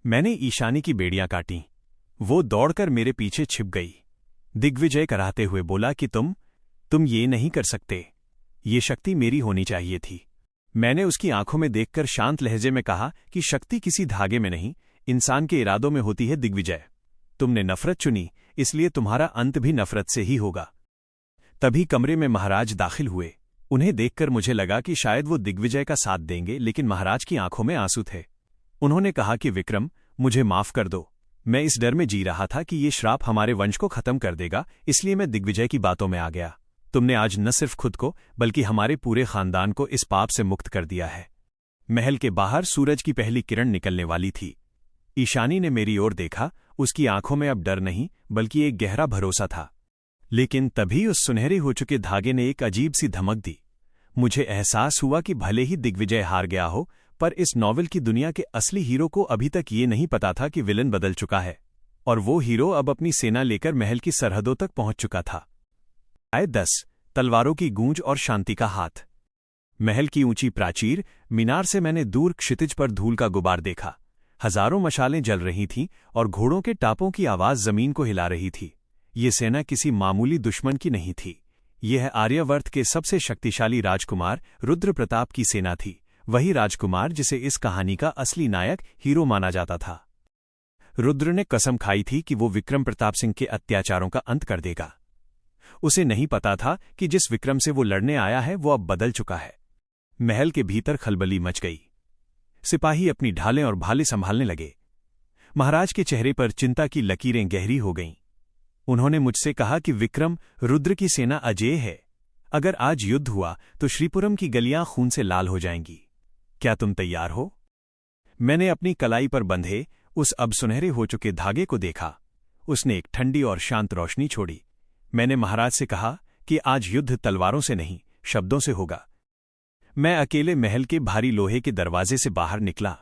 मैंने ईशानी की बेड़ियां काटीं। वो दौड़कर मेरे पीछे छिप गई। दिग्विजय कराहते हुए बोला कि तुम ये नहीं कर सकते। ये शक्ति मेरी होनी चाहिए थी। मैंने उसकी आंखों में देखकर शांत लहजे में कहा कि शक्ति किसी धागे में नहीं, इंसान के इरादों में होती है दिग्विजय। तुमने नफरत चुनी, इसलिए तुम्हारा अंत भी नफरत से ही होगा। तभी कमरे में महाराज दाखिल हुए। उन्हें देखकर मुझे लगा कि शायद वो दिग्विजय का साथ देंगे, लेकिन महाराज की आंखों में आंसू थे। उन्होंने कहा कि विक्रम, मुझे माफ कर दो। मैं इस डर में जी रहा था कि ये श्राप हमारे वंश को खत्म कर देगा, इसलिए मैं दिग्विजय की बातों में आ गया। तुमने आज न सिर्फ खुद को, बल्कि हमारे पूरे खानदान को इस पाप से मुक्त कर दिया है। महल के बाहर सूरज की पहली किरण निकलने वाली थी। ईशानी ने मेरी ओर देखा। उसकी आंखों में अब डर नहीं, बल्कि एक गहरा भरोसा था। लेकिन तभी उस सुनहरे हो चुके धागे ने एक अजीब सी धमक दी। मुझे एहसास हुआ कि भले ही दिग्विजय हार गया हो, पर इस नॉवेल की दुनिया के असली हीरो को अभी तक ये नहीं पता था कि विलन बदल चुका है, और वो हीरो अब अपनी सेना लेकर महल की सरहदों तक पहुंच चुका था। 10 तलवारों की गूंज और शांति का हाथ। महल की ऊंची प्राचीर मीनार से मैंने दूर क्षितिज पर धूल का गुबार देखा। हजारों मशालें जल रही थीं और घोड़ों के टापों की आवाज जमीन को हिला रही थी। ये सेना किसी मामूली दुश्मन की नहीं थी। यह आर्यावर्त के सबसे शक्तिशाली राजकुमार रुद्र प्रताप की सेना थी, वही राजकुमार जिसे इस कहानी का असली नायक हीरो माना जाता था। रुद्र ने कसम खाई थी कि वो विक्रम प्रताप सिंह के अत्याचारों का अंत कर देगा। उसे नहीं पता था कि जिस विक्रम से वो लड़ने आया है वो अब बदल चुका है। महल के भीतर खलबली मच गई। सिपाही अपनी ढालें और भाले संभालने लगे। महाराज के चेहरे पर चिंता की लकीरें गहरी हो गईं। उन्होंने मुझसे कहा कि विक्रम, रुद्र की सेना अजेय है। अगर आज युद्ध हुआ तो श्रीपुरम की गलियां खून से लाल हो जाएंगी। क्या तुम तैयार हो? मैंने अपनी कलाई पर बंधे उस अब सुनहरे हो चुके धागे को देखा। उसने एक ठंडी और शांत रोशनी छोड़ी। मैंने महाराज से कहा कि आज युद्ध तलवारों से नहीं, शब्दों से होगा। मैं अकेले महल के भारी लोहे के दरवाजे से बाहर निकला।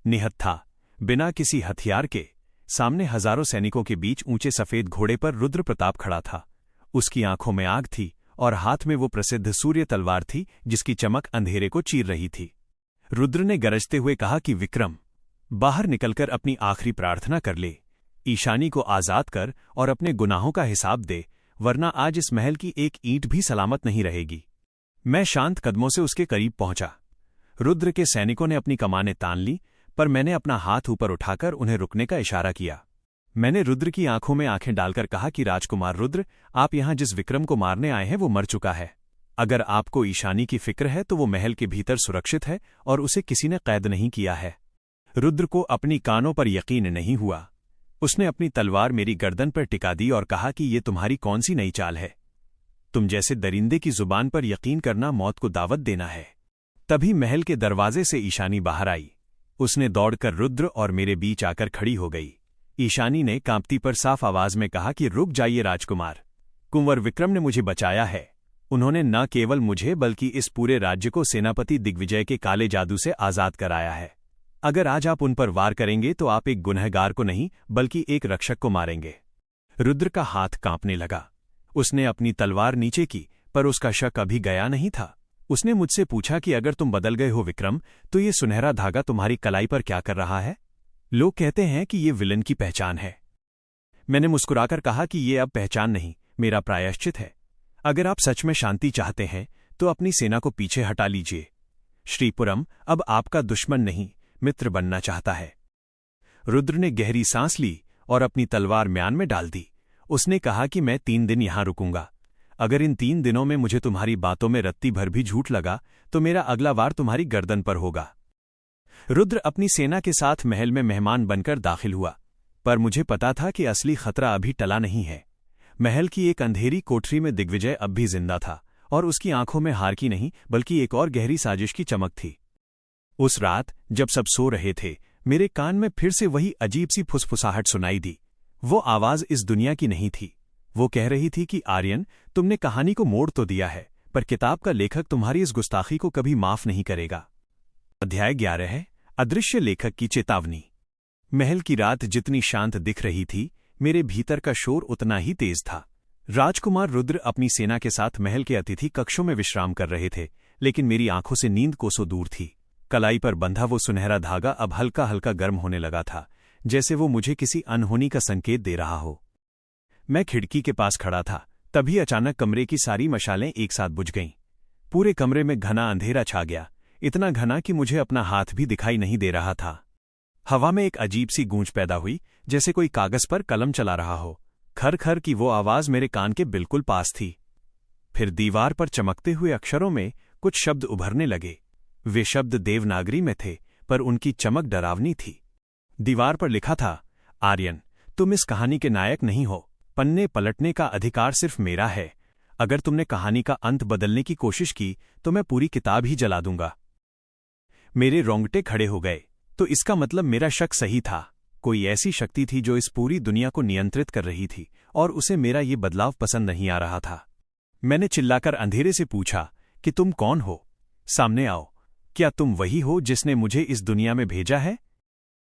निहत्था, बिना किसी हथियार के, सामने हजारों सैनिकों के बीच ऊंचे सफेद घोड़े पर रुद्र प्रताप खड़ा था। उसकी आंखों में आग थी और हाथ में वो प्रसिद्ध सूर्य तलवार थी जिसकी चमक अंधेरे को चीर रही थी। रुद्र ने गरजते हुए कहा कि विक्रम, बाहर निकलकर अपनी आखिरी प्रार्थना कर ले। ईशानी को आजाद कर और अपने गुनाहों का हिसाब दे, वरना आज इस महल की एक ईंट भी सलामत नहीं रहेगी। मैं शांत कदमों से उसके करीब पहुंचा। रुद्र के सैनिकों ने अपनी कमानें तान ली, पर मैंने अपना हाथ ऊपर उठाकर उन्हें रुकने का इशारा किया। मैंने रुद्र की आंखों में आंखें डालकर कहा कि राजकुमार रुद्र, आप यहां जिस विक्रम को मारने आए हैं वो मर चुका है। अगर आपको ईशानी की फिक्र है तो वो महल के भीतर सुरक्षित है और उसे किसी ने कैद नहीं किया है। रुद्र को अपनी कानों पर यकीन नहीं हुआ। उसने अपनी तलवार मेरी गर्दन पर टिका दी और कहा कि ये तुम्हारी कौन सी नई चाल है? तुम जैसे दरिंदे की जुबान पर यकीन करना मौत को दावत देना है। तभी महल के दरवाजे से ईशानी बाहर आई। उसने दौड़कर रुद्र और मेरे बीच आकर खड़ी हो गई। ईशानी ने कांपती पर साफ आवाज में कहा कि रुक जाइए राजकुमार, कुंवर विक्रम ने मुझे बचाया है। उन्होंने न केवल मुझे बल्कि इस पूरे राज्य को सेनापति दिग्विजय के काले जादू से आजाद कराया है। अगर आज आप उन पर वार करेंगे तो आप एक गुनहगार को नहीं बल्कि एक रक्षक को मारेंगे। रुद्र का हाथ कांपने लगा। उसने अपनी तलवार नीचे की, पर उसका शक अभी गया नहीं था। उसने मुझसे पूछा कि अगर तुम बदल गए हो विक्रम, तो ये सुनहरा धागा तुम्हारी कलाई पर क्या कर रहा है? लोग कहते हैं कि ये विलन की पहचान है। मैंने मुस्कुराकर कहा कि ये अब पहचान नहीं, मेरा प्रायश्चित है। अगर आप सच में शांति चाहते हैं तो अपनी सेना को पीछे हटा लीजिए। श्रीपुरम अब आपका दुश्मन नहीं, मित्र बनना चाहता है। रुद्र ने गहरी सांस ली और अपनी तलवार म्यान में डाल दी। उसने कहा कि मैं 3 दिन यहां रुकूंगा। अगर इन 3 दिनों में मुझे तुम्हारी बातों में रत्ती भर भी झूठ लगा तो मेरा अगला वार तुम्हारी गर्दन पर होगा। रुद्र अपनी सेना के साथ महल में मेहमान बनकर दाखिल हुआ, पर मुझे पता था कि असली खतरा अभी टला नहीं है। महल की एक अंधेरी कोठरी में दिग्विजय अब भी जिंदा था और उसकी आंखों में हार की नहीं बल्कि एक और गहरी साजिश की चमक थी। उस रात जब सब सो रहे थे, मेरे कान में फिर से वही अजीब सी फुसफुसाहट सुनाई दी। वो आवाज इस दुनिया की नहीं थी। वो कह रही थी कि आर्यन, तुमने कहानी को मोड़ तो दिया है, पर किताब का लेखक तुम्हारी इस गुस्ताखी को कभी माफ नहीं करेगा। अध्याय 11 है अदृश्य लेखक की चेतावनी। महल की रात जितनी शांत दिख रही थी, मेरे भीतर का शोर उतना ही तेज था। राजकुमार रुद्र अपनी सेना के साथ महल के अतिथि कक्षों में विश्राम कर रहे थे, लेकिन मेरी आंखों से नींद कोसों दूर थी। कलाई पर बंधा वो सुनहरा धागा अब हल्का हल्का गर्म होने लगा था, जैसे वो मुझे किसी अनहोनी का संकेत दे रहा हो। मैं खिड़की के पास खड़ा था, तभी अचानक कमरे की सारी मशालें एक साथ बुझ गईं। पूरे कमरे में घना अंधेरा छा गया, इतना घना कि मुझे अपना हाथ भी दिखाई नहीं दे रहा था। हवा में एक अजीब सी गूंज पैदा हुई, जैसे कोई कागज पर कलम चला रहा हो। खर खर की वो आवाज मेरे कान के बिल्कुल पास थी। फिर दीवार पर चमकते हुए अक्षरों में कुछ शब्द उभरने लगे। वे शब्द देवनागरी में थे, पर उनकी चमक डरावनी थी। दीवार पर लिखा था, आर्यन, तुम इस कहानी के नायक नहीं हो। पन्ने पलटने का अधिकार सिर्फ मेरा है। अगर तुमने कहानी का अंत बदलने की कोशिश की तो मैं पूरी किताब ही जला दूंगा। मेरे रोंगटे खड़े हो गए। तो इसका मतलब मेरा शक सही था। कोई ऐसी शक्ति थी जो इस पूरी दुनिया को नियंत्रित कर रही थी, और उसे मेरा ये बदलाव पसंद नहीं आ रहा था। मैंने चिल्लाकर अंधेरे से पूछा कि तुम कौन हो? सामने आओ। क्या तुम वही हो जिसने मुझे इस दुनिया में भेजा है?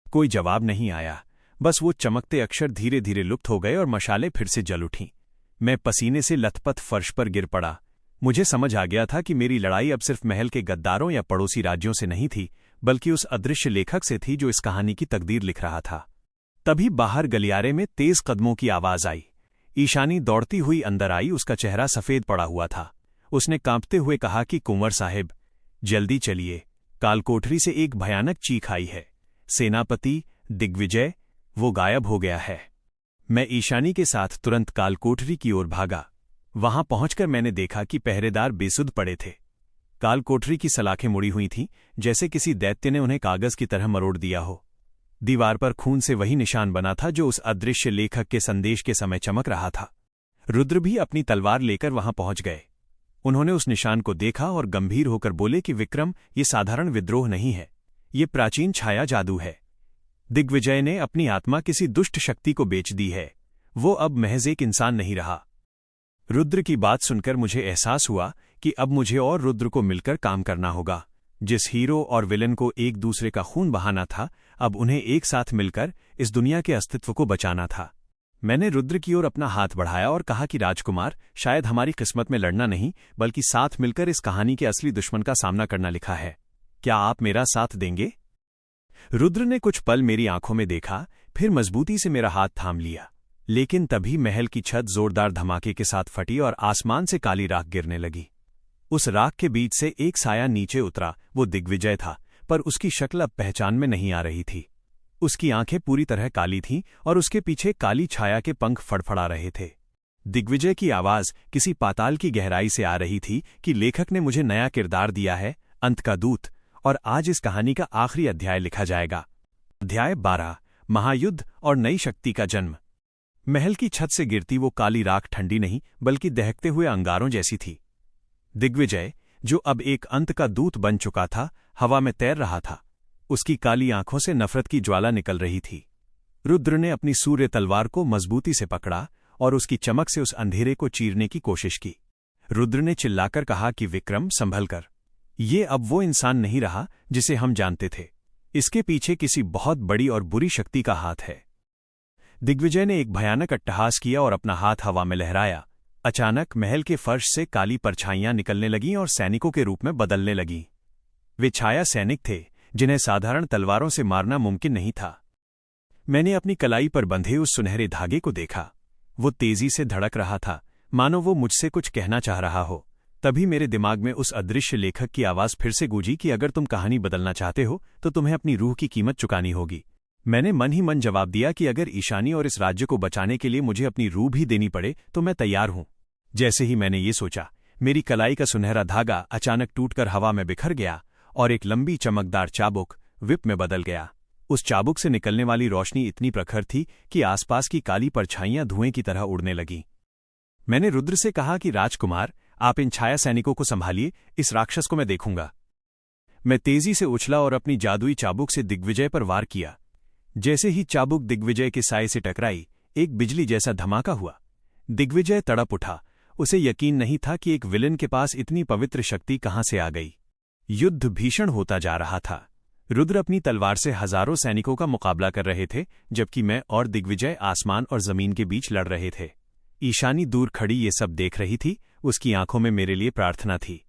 कोई जवाब नहीं आया। बस वो चमकते अक्षर धीरे धीरे लुप्त हो गए और मशालें फिर से जल उठीं। मैं पसीने से लथपथ फर्श पर गिर पड़ा। मुझे समझ आ गया था कि मेरी लड़ाई अब सिर्फ महल के गद्दारों या पड़ोसी राज्यों से नहीं थी, बल्कि उस अदृश्य लेखक से थी जो इस कहानी की तकदीर लिख रहा था। तभी बाहर गलियारे में तेज कदमों की आवाज आई। ईशानी दौड़ती हुई अंदर आई। उसका चेहरा सफेद पड़ा हुआ था। उसने कांपते हुए कहा कि कुंवर साहिब, जल्दी चलिए, कालकोठरी से एक भयानक चीख आई है। सेनापति दिग्विजय, वो गायब हो गया है। मैं ईशानी के साथ तुरंत कालकोठरी की ओर भागा। वहां पहुंचकर मैंने देखा कि पहरेदार बेसुध पड़े थे। कालकोठरी की सलाखें मुड़ी हुई थीं, जैसे किसी दैत्य ने उन्हें कागज की तरह मरोड़ दिया हो। दीवार पर खून से वही निशान बना था जो उस अदृश्य लेखक के संदेश के समय चमक रहा था। रुद्र भी अपनी तलवार लेकर वहां पहुंच गए। उन्होंने उस निशान को देखा और गंभीर होकर बोले कि विक्रम, ये साधारण विद्रोह नहीं है, ये प्राचीन छाया जादू है। दिग्विजय ने अपनी आत्मा किसी दुष्ट शक्ति को बेच दी है। वो अब महज एक इंसान नहीं रहा। रुद्र की बात सुनकर मुझे एहसास हुआ कि अब मुझे और रुद्र को मिलकर काम करना होगा। जिस हीरो और विलन को एक दूसरे का खून बहाना था, अब उन्हें एक साथ मिलकर इस दुनिया के अस्तित्व को बचाना था। मैंने रुद्र की ओर अपना हाथ बढ़ाया और कहा कि राजकुमार, शायद हमारी किस्मत में लड़ना नहीं बल्कि साथ मिलकर इस कहानी के असली दुश्मन का सामना करना लिखा है। क्या आप मेरा साथ देंगे? रुद्र ने कुछ पल मेरी आंखों में देखा, फिर मजबूती से मेरा हाथ थाम लिया। लेकिन तभी महल की छत जोरदार धमाके के साथ फटी और आसमान से काली राख गिरने लगी। उस राख के बीच से एक साया नीचे उतरा। वो दिग्विजय था, पर उसकी शक्ल अब पहचान में नहीं आ रही थी। उसकी आंखें पूरी तरह काली थीं और उसके पीछे काली छाया के पंख फड़फड़ा रहे थे। दिग्विजय की आवाज किसी पाताल की गहराई से आ रही थी कि लेखक ने मुझे नया किरदार दिया है, अंत का दूत, और आज इस कहानी का आखिरी अध्याय लिखा जाएगा। अध्याय 12, महायुद्ध और नई शक्ति का जन्म। महल की छत से गिरती वो काली राख ठंडी नहीं बल्कि दहकते हुए अंगारों जैसी थी। दिग्विजय, जो अब एक अंत का दूत बन चुका था, हवा में तैर रहा था। उसकी काली आंखों से नफरत की ज्वाला निकल रही थी। रुद्र ने अपनी सूर्य तलवार को मजबूती से पकड़ा और उसकी चमक से उस अंधेरे को चीरने की कोशिश की। रुद्र ने चिल्लाकर कहा कि विक्रम, संभल कर। ये अब वो इंसान नहीं रहा जिसे हम जानते थे। इसके पीछे किसी बहुत बड़ी और बुरी शक्ति का हाथ है। दिग्विजय ने एक भयानक अट्टहास किया और अपना हाथ हवा में लहराया। अचानक महल के फर्श से काली परछाइयां निकलने लगीं और सैनिकों के रूप में बदलने लगीं। वे छाया सैनिक थे जिन्हें साधारण तलवारों से मारना मुमकिन नहीं था। मैंने अपनी कलाई पर बंधे उस सुनहरे धागे को देखा। वो तेजी से धड़क रहा था, मानो वो मुझसे कुछ कहना चाह रहा हो। तभी मेरे दिमाग में उस अदृश्य लेखक की आवाज फिर से गूंजी कि अगर तुम कहानी बदलना चाहते हो तो तुम्हें अपनी रूह की कीमत चुकानी होगी। मैंने मन ही मन जवाब दिया कि अगर ईशानी और इस राज्य को बचाने के लिए मुझे अपनी रूह भी देनी पड़े तो मैं तैयार हूं। जैसे ही मैंने ये सोचा, मेरी कलाई का सुनहरा धागा अचानक टूटकर हवा में बिखर गया और एक लंबी चमकदार चाबुक विप में बदल गया। उस चाबुक से निकलने वाली रोशनी इतनी प्रखर थी कि आसपास की काली परछाइयां धुएं की तरह उड़ने लगीं। मैंने रुद्र से कहा कि राजकुमार, आप इन छाया सैनिकों को संभालिए, इस राक्षस को मैं देखूंगा। मैं तेजी से उछला और अपनी जादुई चाबुक से दिग्विजय पर वार किया। जैसे ही चाबुक दिग्विजय के साए से टकराई, एक बिजली जैसा धमाका हुआ। दिग्विजय तड़प उठा। उसे यकीन नहीं था कि एक विलन के पास इतनी पवित्र शक्ति कहां से आ गई। युद्ध भीषण होता जा रहा था। रुद्र अपनी तलवार से हजारों सैनिकों का मुकाबला कर रहे थे, जबकि मैं और दिग्विजय आसमान और जमीन के बीच लड़ रहे थे। ईशानी दूर खड़ी ये सब देख रही थी। उसकी आंखों में मेरे लिए प्रार्थना थी।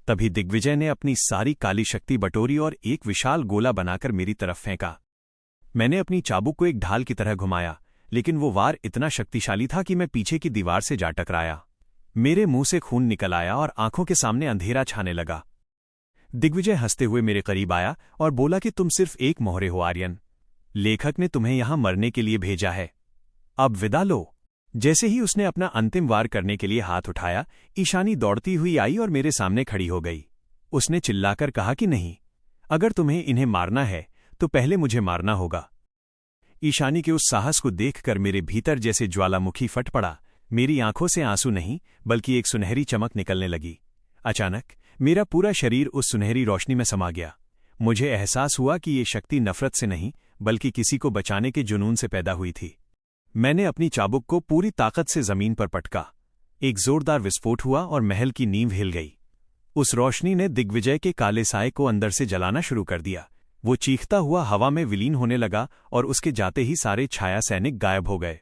तभी दिग्विजय ने अपनी सारी काली शक्ति बटोरी और एक विशाल गोला बनाकर मेरी तरफ फेंका। मैंने अपनी चाबुक को एक ढाल की तरह घुमाया, लेकिन वो वार इतना शक्तिशाली था कि मैं पीछे की दीवार से जा टकराया। मेरे मुंह से खून निकल आया और आंखों के सामने अंधेरा छाने लगा। दिग्विजय हंसते हुए मेरे करीब आया और बोला कि तुम सिर्फ एक मोहरे हो आर्यन। लेखक ने तुम्हें यहां मरने के लिए भेजा है। अब विदा लो। जैसे ही उसने अपना अंतिम वार करने के लिए हाथ उठाया, ईशानी दौड़ती हुई आई और मेरे सामने खड़ी हो गई। उसने चिल्लाकर कहा कि नहीं, अगर तुम्हें इन्हें मारना है तो पहले मुझे मारना होगा। ईशानी के उस साहस को देखकर मेरे भीतर जैसे ज्वालामुखी फट पड़ा। मेरी आंखों से आंसू नहीं, बल्कि एक सुनहरी चमक निकलने लगी। अचानक मेरा पूरा शरीर उस सुनहरी रोशनी में समा गया। मुझे एहसास हुआ कि ये शक्ति नफरत से नहीं, बल्कि किसी को बचाने के जुनून से पैदा हुई थी। मैंने अपनी चाबुक को पूरी ताकत से जमीन पर पटका। एक जोरदार विस्फोट हुआ और महल की नींव हिल गई। उस रोशनी ने दिग्विजय के काले साए को अंदर से जलाना शुरू कर दिया। वो चीखता हुआ हवा में विलीन होने लगा और उसके जाते ही सारे छाया सैनिक गायब हो गए।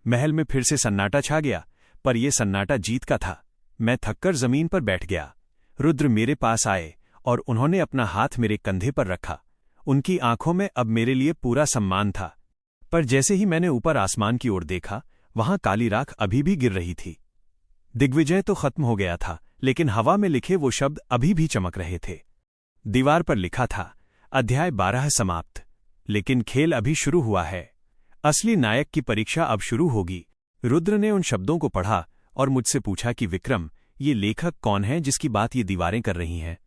महल में फिर से सन्नाटा छा गया, पर यह सन्नाटा जीत का था। मैं थककर जमीन पर बैठ गया। रुद्र मेरे पास आए और उन्होंने अपना हाथ मेरे कंधे पर रखा। उनकी आंखों में अब मेरे लिए पूरा सम्मान था। पर जैसे ही मैंने ऊपर आसमान की ओर देखा, वहां काली राख अभी भी गिर रही थी। दिग्विजय तो खत्म हो गया था, लेकिन हवा में लिखे वो शब्द अभी भी चमक रहे थे। दीवार पर लिखा था, अध्याय 12 समाप्त। लेकिन खेल अभी शुरू हुआ है। असली नायक की परीक्षा अब शुरू होगी। रुद्र ने उन शब्दों को पढ़ा और मुझसे पूछा कि विक्रम, ये लेखक कौन है जिसकी बात ये दीवारें कर रही हैं?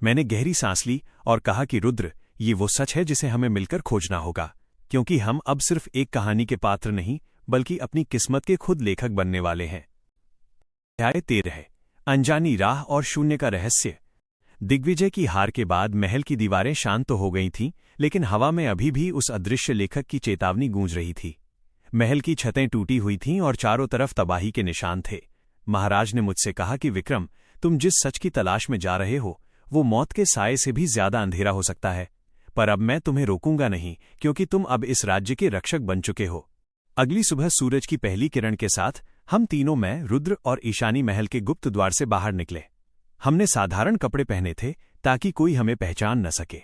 मैंने गहरी सांस ली और कहा कि रुद्र, ये वो सच है जिसे हमें मिलकर खोजना होगा, क्योंकि हम अब सिर्फ एक कहानी के पात्र नहीं, बल्कि अपनी किस्मत के खुद लेखक बनने वाले हैं। अध्याय 13, अनजानी राह और शून्य का रहस्य। दिग्विजय की हार के बाद महल की दीवारें शांत तो हो गई थीं, लेकिन हवा में अभी भी उस अदृश्य लेखक की चेतावनी गूंज रही थी। महल की छतें टूटी हुई थीं और चारों तरफ तबाही के निशान थे। महाराज ने मुझसे कहा कि विक्रम, तुम जिस सच की तलाश में जा रहे हो, वो मौत के साए से भी ज्यादा अंधेरा हो सकता है। पर अब मैं तुम्हें रोकूंगा नहीं, क्योंकि तुम अब इस राज्य के रक्षक बन चुके हो। अगली सुबह सूरज की पहली किरण के साथ हम तीनों, मैं, रुद्र और ईशानी, महल के गुप्त द्वार से बाहर निकले। हमने साधारण कपड़े पहने थे ताकि कोई हमें पहचान न सके।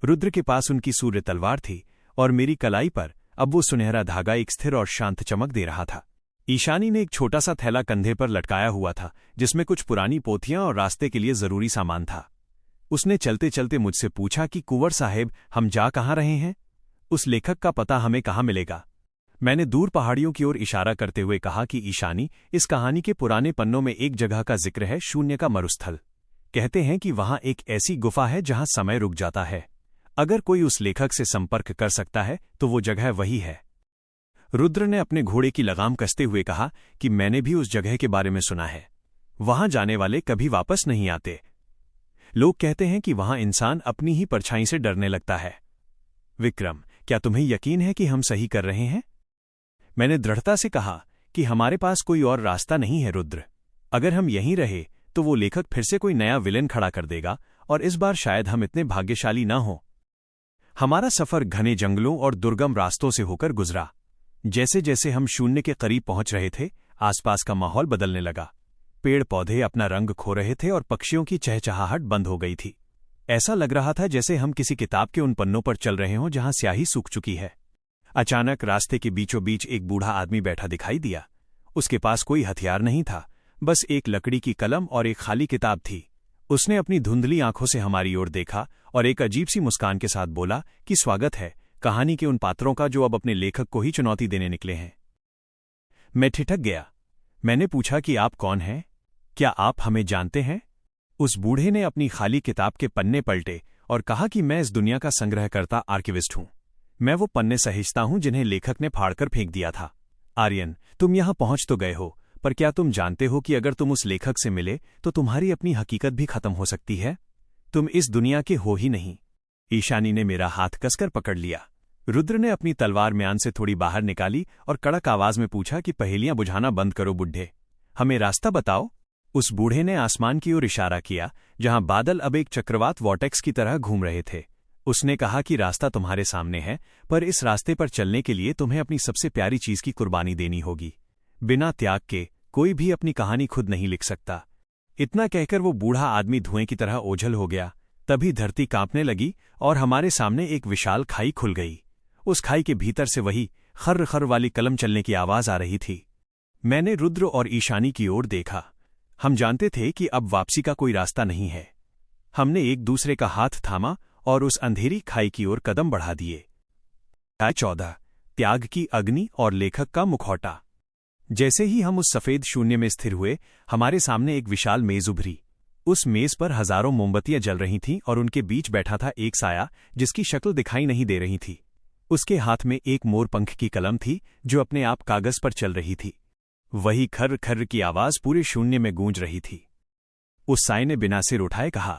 रुद्र के पास उनकी सूर्य तलवार थी और मेरी कलाई पर अब वो सुनहरा धागा एक स्थिर और शांत चमक दे रहा था। ईशानी ने एक छोटा सा थैला कंधे पर लटकाया हुआ था, जिसमें कुछ पुरानी पोथियां और रास्ते के लिए जरूरी सामान था। उसने चलते चलते मुझसे पूछा कि कुंवर साहेब, हम जा कहाँ रहे हैं? उस लेखक का पता हमें कहाँ मिलेगा? मैंने दूर पहाड़ियों की ओर इशारा करते हुए कहा कि ईशानी, इस कहानी के पुराने पन्नों में एक जगह का जिक्र है, शून्य का मरुस्थल। कहते हैं कि वहां एक ऐसी गुफा है जहां समय रुक जाता है। अगर कोई उस लेखक से संपर्क कर सकता है तो वो जगह वही है। रुद्र ने अपने घोड़े की लगाम कसते हुए कहा कि मैंने भी उस जगह के बारे में सुना है। वहां जाने वाले कभी वापस नहीं आते। लोग कहते हैं कि वहां इंसान अपनी ही परछाई से डरने लगता है। विक्रम, क्या तुम्हें यकीन है कि हम सही कर रहे हैं? मैंने दृढ़ता से कहा कि हमारे पास कोई और रास्ता नहीं है रुद्र। अगर हम यहीं रहे तो वो लेखक फिर से कोई नया विलेन खड़ा कर देगा और इस बार शायद हम इतने भाग्यशाली न हों। हमारा सफर घने जंगलों और दुर्गम रास्तों से होकर गुजरा। जैसे जैसे हम शून्य के करीब पहुंच रहे थे, आसपास का माहौल बदलने लगा। पेड़ पौधे अपना रंग खो रहे थे और पक्षियों की चहचहाहट बंद हो गई थी। ऐसा लग रहा था जैसे हम किसी किताब के उन पन्नों पर चल रहे हों जहां स्याही सूख चुकी है। अचानक रास्ते के बीचों बीच एक बूढ़ा आदमी बैठा दिखाई दिया। उसके पास कोई हथियार नहीं था, बस एक लकड़ी की कलम और एक खाली किताब थी। उसने अपनी धुंधली आंखों से हमारी ओर देखा और एक अजीब सी मुस्कान के साथ बोला कि स्वागत है कहानी के उन पात्रों का जो अब अपने लेखक को ही चुनौती देने निकले हैं। मैं ठिठक गया। मैंने पूछा कि आप कौन हैं? क्या आप हमें जानते हैं? उस बूढ़े ने अपनी खाली किताब के पन्ने पलटे और कहा कि मैं इस दुनिया का संग्रहकर्ता आर्किविस्ट हूं। मैं वो पन्ने सहिष्ता हूं जिन्हें लेखक ने फाड़कर फेंक दिया था। आर्यन, तुम यहां पहुंच तो गए हो, पर क्या तुम जानते हो कि अगर तुम उस लेखक से मिले तो तुम्हारी अपनी हकीकत भी खत्म हो सकती है? तुम इस दुनिया के हो ही नहीं। ईशानी ने मेरा हाथ कसकर पकड़ लिया। रुद्र ने अपनी तलवार म्यान से थोड़ी बाहर निकाली और कड़क आवाज में पूछा कि पहेलियां बुझाना बंद करो बुड्ढे, हमें रास्ता बताओ। उस बूढ़े ने आसमान की ओर इशारा किया जहां बादल अब एक चक्रवात वॉर्टेक्स की तरह घूम रहे थे। उसने कहा कि रास्ता तुम्हारे सामने है, पर इस रास्ते पर चलने के लिए तुम्हें अपनी सबसे प्यारी चीज की कुर्बानी देनी होगी। बिना त्याग के कोई भी अपनी कहानी खुद नहीं लिख सकता। इतना कहकर वो बूढ़ा आदमी धुएं की तरह ओझल हो गया। तभी धरती कांपने लगी और हमारे सामने एक विशाल खाई खुल गई। उस खाई के भीतर से वही खर्र खर्र वाली कलम चलने की आवाज आ रही थी। मैंने रुद्र और ईशानी की ओर देखा। हम जानते थे कि अब वापसी का कोई रास्ता नहीं है। हमने एक दूसरे का हाथ थामा और उस अंधेरी खाई की ओर कदम बढ़ा दिए। 14 त्याग की अग्नि और लेखक का मुखौटा। जैसे ही हम उस सफेद शून्य में स्थिर हुए, हमारे सामने एक विशाल मेज उभरी। उस मेज पर हजारों मोमबत्तियां जल रही थीं और उनके बीच बैठा था एक साया जिसकी शक्ल दिखाई नहीं दे रही थी। उसके हाथ में एक मोरपंख की कलम थी जो अपने आप कागज पर चल रही थी। वही खर्र खर्र की आवाज पूरे शून्य में गूंज रही थी। उस साय ने बिना सिर उठाए कहा,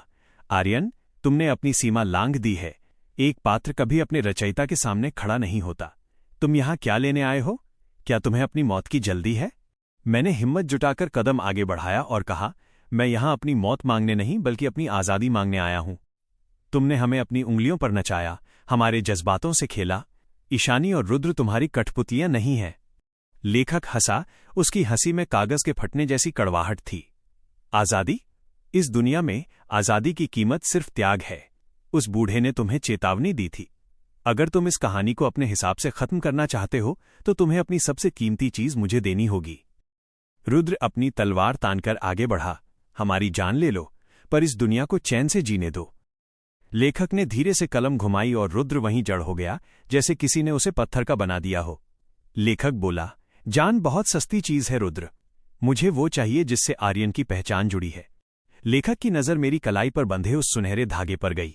आर्यन, तुमने अपनी सीमा लांघ दी है। एक पात्र कभी अपने रचयिता के सामने खड़ा नहीं होता। तुम यहां क्या लेने आए हो? क्या तुम्हें अपनी मौत की जल्दी है? मैंने हिम्मत जुटाकर कदम आगे बढ़ाया और कहा, मैं यहां अपनी मौत मांगने नहीं बल्कि अपनी आजादी मांगने आया हूं। तुमने हमें अपनी उंगलियों पर नचाया, हमारे जज्बातों से खेला। ईशानी और रुद्र तुम्हारी कठपुतलियां नहीं हैं। लेखक हंसा, उसकी हंसी में कागज के फटने जैसी कड़वाहट थी। आजादी? इस दुनिया में आजादी की कीमत सिर्फ त्याग है। उस बूढ़े ने तुम्हें चेतावनी दी थी। अगर तुम इस कहानी को अपने हिसाब से खत्म करना चाहते हो तो तुम्हें अपनी सबसे कीमती चीज मुझे देनी होगी। रुद्र अपनी तलवार तानकर आगे बढ़ा, हमारी जान ले लो, पर इस दुनिया को चैन से जीने दो। लेखक ने धीरे से कलम घुमाई और रुद्र वहीं जड़ हो गया जैसे किसी ने उसे पत्थर का बना दिया हो। लेखक बोला, जान बहुत सस्ती चीज है रुद्र, मुझे वो चाहिए जिससे आर्यन की पहचान जुड़ी है। लेखक की नजर मेरी कलाई पर बंधे उस सुनहरे धागे पर गई।